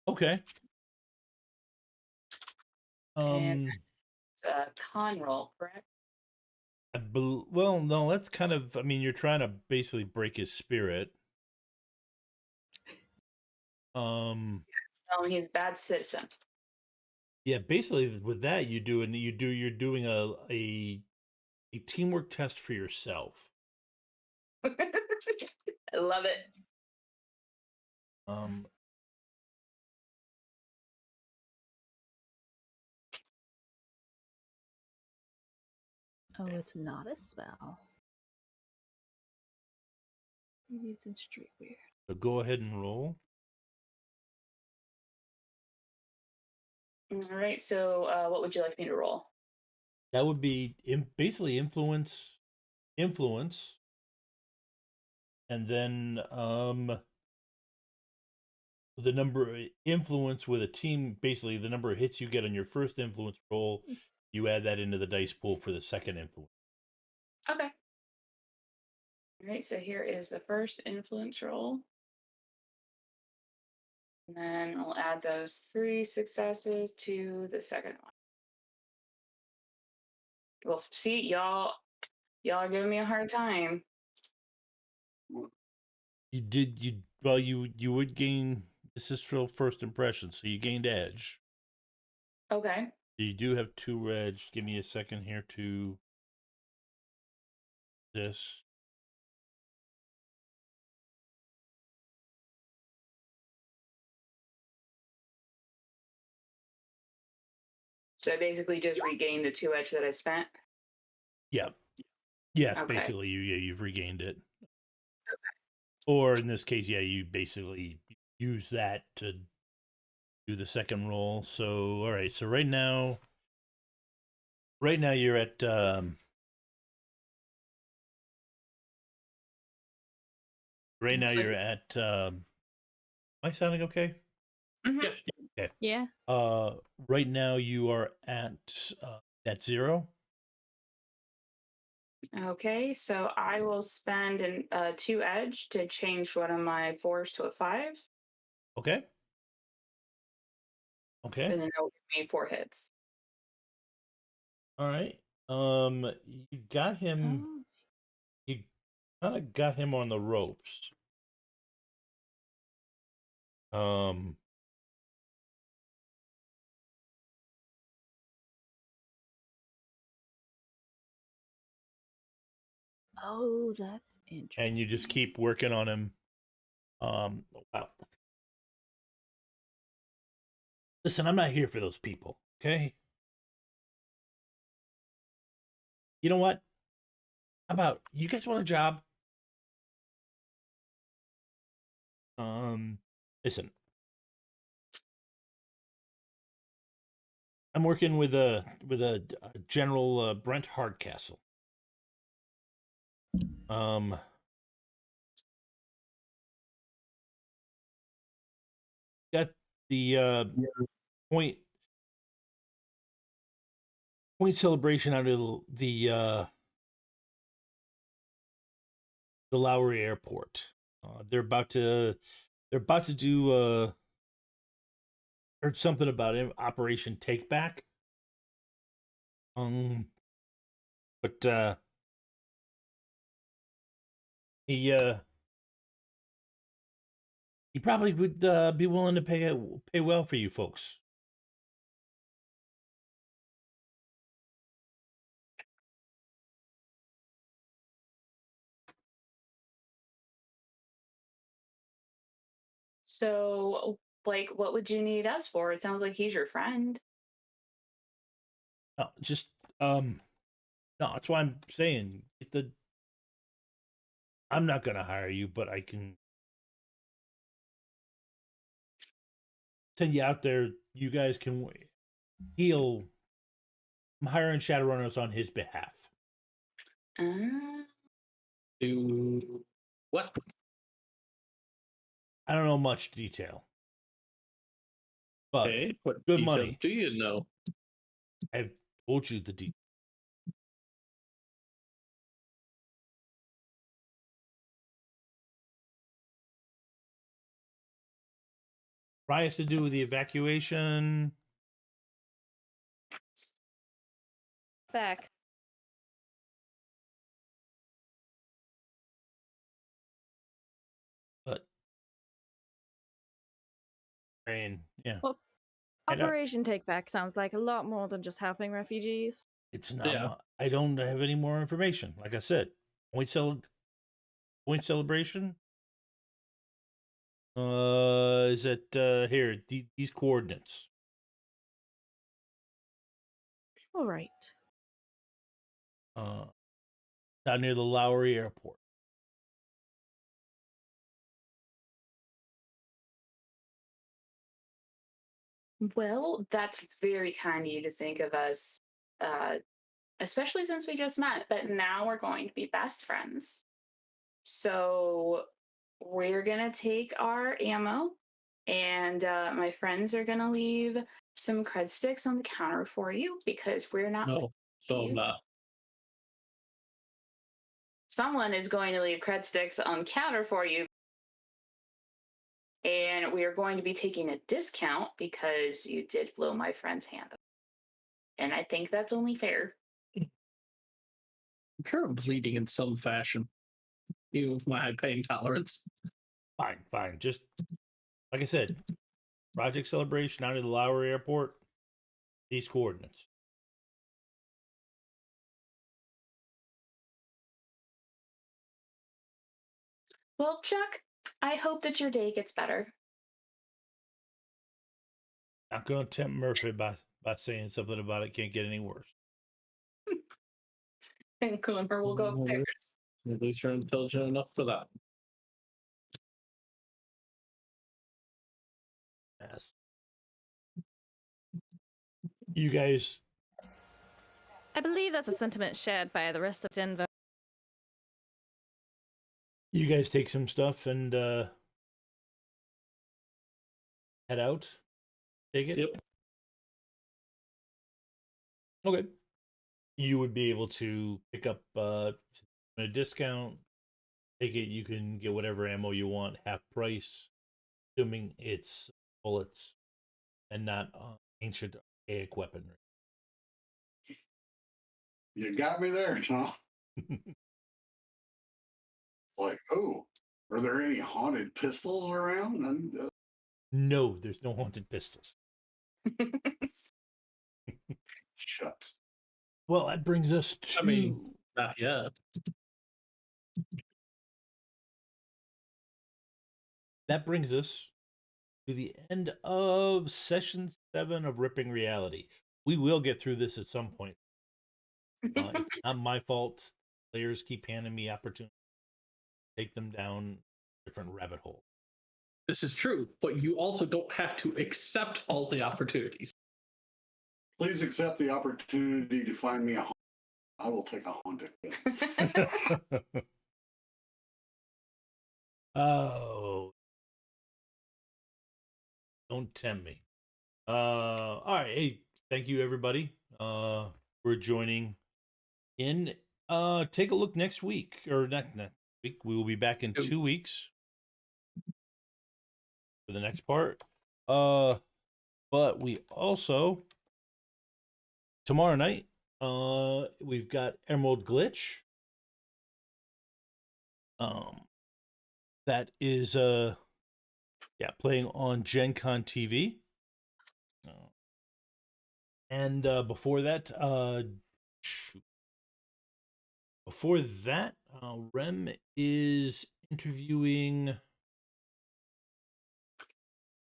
okay. And con roll, correct? Well, no, that's kind of. I mean, you're trying to basically break his spirit. Telling he's a bad citizen. Yeah, basically with that you're doing a teamwork test for yourself. I love it. Oh, it's not a spell. Maybe it's in street weird. So go ahead and roll. All right. So, what would you like me to roll? That would be basically influence, and then the number influence with a team. Basically, the number of hits you get on your first influence roll you add that into the dice pool for the second influence. Okay. All right, so here is the first influence roll. And then I'll add those 3 successes to the second one. Well, see, y'all are giving me a hard time. You would gain, this is for first impression, so you gained edge. Okay. You do have 2 edge. Give me a second here to this. So I basically just regained the 2 edge that I spent? Yeah. Yes, Okay. basically you've regained it. Okay. Or in this case, you basically use that to do the second roll. So all right, so right now you're at am I sounding okay? Mm-hmm. Okay. Yeah. Right now you are at net 0. Okay, so I will spend an 2 edge to change one of my 4s to a 5. Okay. Okay. And then it'll give me 4 hits. All right. You got him. You kind of got him on the ropes. Oh, that's interesting. And you just keep working on him. Wow. Listen, I'm not here for those people, okay? You know what? How about you guys want a job? Listen. I'm working with a General Brent Hardcastle. Got the point celebration out of the Lowry Airport. They're about to do heard something about Operation Take Back. But he probably would be willing to pay well for you folks. So, like, what would you need us for? It sounds like he's your friend. No, just no, that's why I'm saying I'm not gonna hire you, but I can send you out there. You guys can I'm hiring Shadowrunners on his behalf. Do what? I don't know much detail, but what good details money. do you know? I've told you the details. Probably has to do with the evacuation. Facts. But I mean, yeah. Well, Operation Take Back sounds like a lot more than just helping refugees. It's not. I don't have any more information. Like I said, point celebration. Is it here? These coordinates. All right. Down near the Lowry Airport. Well, that's very kind of you to think of us, especially since we just met, but now we're going to be best friends. So we're going to take our ammo, and my friends are going to leave some cred sticks on the counter for you because we're not. No, so I'm not. Someone is going to leave cred sticks on the counter for you. And we are going to be taking a discount because you did blow my friend's hand up. And I think that's only fair. I'm sure I'm bleeding in some fashion, even with my high pain tolerance. Fine. Just like I said, Project Celebration out of the Lowry Airport. These coordinates. Well, Chuck, I hope that your day gets better. Not going to tempt Murphy by saying something about it can't get any worse. And Glimmer will go upstairs. At least you're intelligent enough for that. Yes. You guys. I believe that's a sentiment shared by the rest of Denver. You guys take some stuff and head out. Take it? Yep. Okay. You would be able to pick up a discount. Take it, you can get whatever ammo you want, half price, assuming it's bullets and not ancient archaic weaponry. You got me there, Tom. Like, oh, are there any haunted pistols around? No, there's no haunted pistols. Shucks. Well, that brings us to... Not yet. That brings us to the end of session 7 of Ripping Reality. We will get through this at some point. It's not my fault. Players keep handing me opportunities to take them down different rabbit holes. This is true, but you also don't have to accept all the opportunities. Please accept the opportunity to find me a haunted. I will take a haunted. Oh. Don't tempt me. All right. Hey, thank you everybody for joining in. Take a look next week or next week. We will be back in 2 weeks for the next part. But we also tomorrow night we've got Emerald Glitch. That is playing on Gen Con TV. And before that, Rem is interviewing.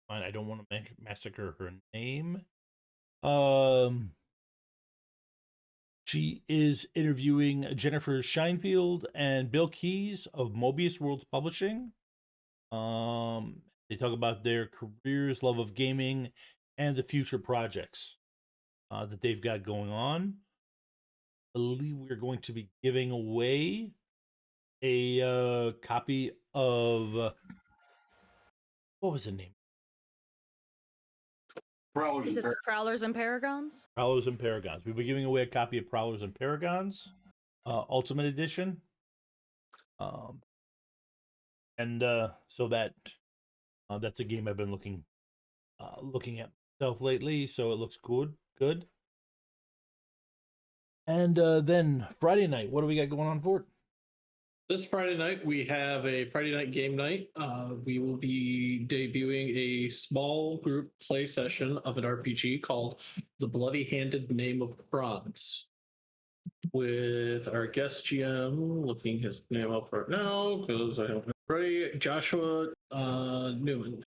Fine, I don't want to massacre her name. She is interviewing Jennifer Scheinfeld and Bill Keys of Mobius Worlds Publishing. They talk about their careers, love of gaming, and the future projects that they've got going on. I believe we're going to be giving away a copy of what was the name? Is it the Prowlers and Paragons? Prowlers and Paragons. We'll be giving away a copy of Prowlers and Paragons, Ultimate Edition. And so that's a game I've been looking at myself lately, so it looks good. And then Friday night, what do we got going on for it? This Friday night, we have a Friday night game night. We will be debuting a small group play session of an RPG called The Bloody-Handed Name of Bronze, with our guest GM, looking his name up right now because I don't know already, Joshua Newman.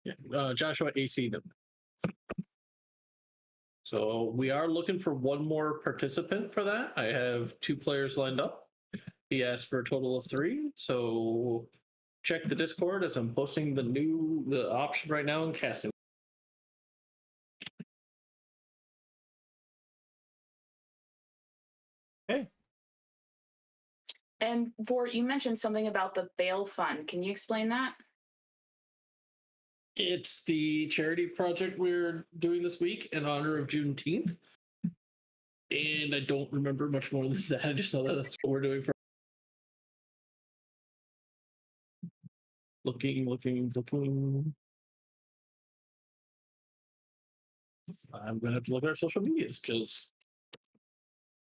Yeah, Joshua AC Newman. So we are looking for one more participant for that. I have 2 players lined up. He asked for a total of 3. So check the Discord as I'm posting the option right now in casting. Okay. And Vort, you mentioned something about the bail fund. Can you explain that? It's the charity project we're doing this week in honor of Juneteenth. And I don't remember much more than that. I just know that that's what we're doing for. Looking. I'm going to have to look at our social medias because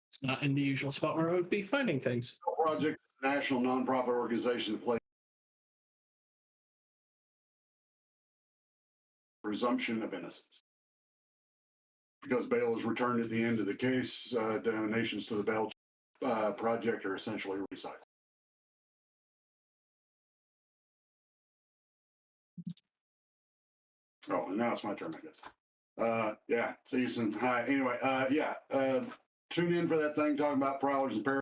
it's not in the usual spot where I would be finding things. Project, national nonprofit organization that plays presumption of innocence. Because bail is returned at the end of the case, donations to the bail project are essentially recycled. Oh, and now it's my turn, I guess. Yeah, see you soon. Hi. Anyway, tune in for that thing talking about prowlers and paras.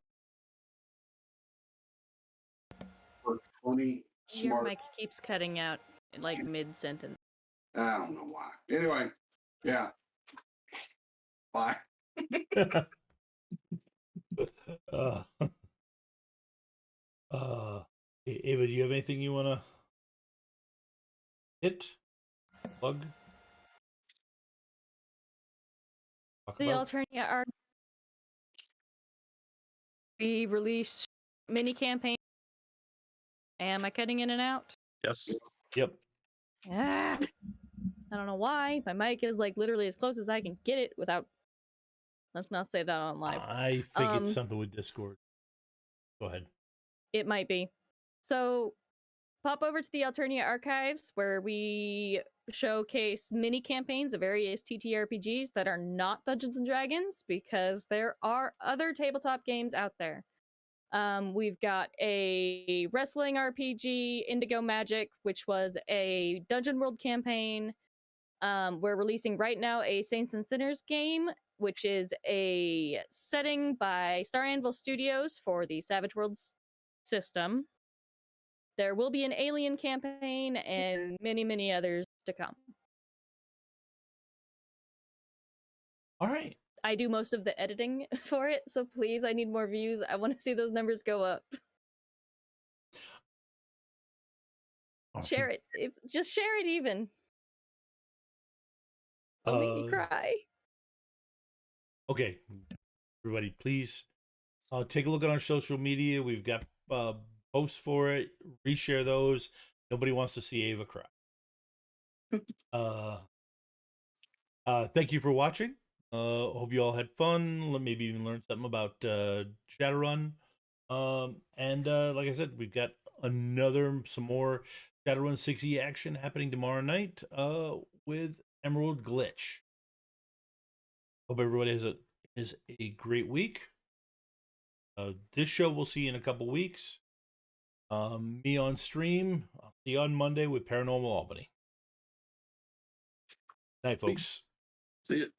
For 20 Your smart. mic keeps cutting out like mid-sentence. I don't know why. Anyway, yeah. Bye. Ava, do you have anything you want to hit? Plug? Talk The about? Alternia are we released mini campaign. Am I cutting in and out? Yes. Yep. Ah, I don't know why. My mic is like literally as close as I can get it without. Let's not say that on live. I think it's something with Discord. Go ahead. It might be. So pop over to the Alternia archives where we showcase mini campaigns of various TTRPGs that are not Dungeons and Dragons because there are other tabletop games out there. We've got a wrestling RPG, Indigo Magic, which was a Dungeon World campaign. We're releasing right now a Saints and Sinners game, which is a setting by Star Anvil Studios for the Savage Worlds system. There will be an Alien campaign and many, many others to come. All right. I do most of the editing for it, so please, I need more views. I want to see those numbers go up. Share it. Just share it even. Don't make me cry. Okay. Everybody, please take a look at our social media. We've got posts for it. Reshare those. Nobody wants to see Ava cry. Thank you for watching. Hope you all had fun. Maybe even learned something about Shadowrun. And like I said, we've got some more Shadowrun 6e action happening tomorrow night with Emerald Glitch. Hope everybody has a great week. This show we'll see in a couple weeks. Me on stream. I'll see you on Monday with Paranormal Albany. Night, folks. See you.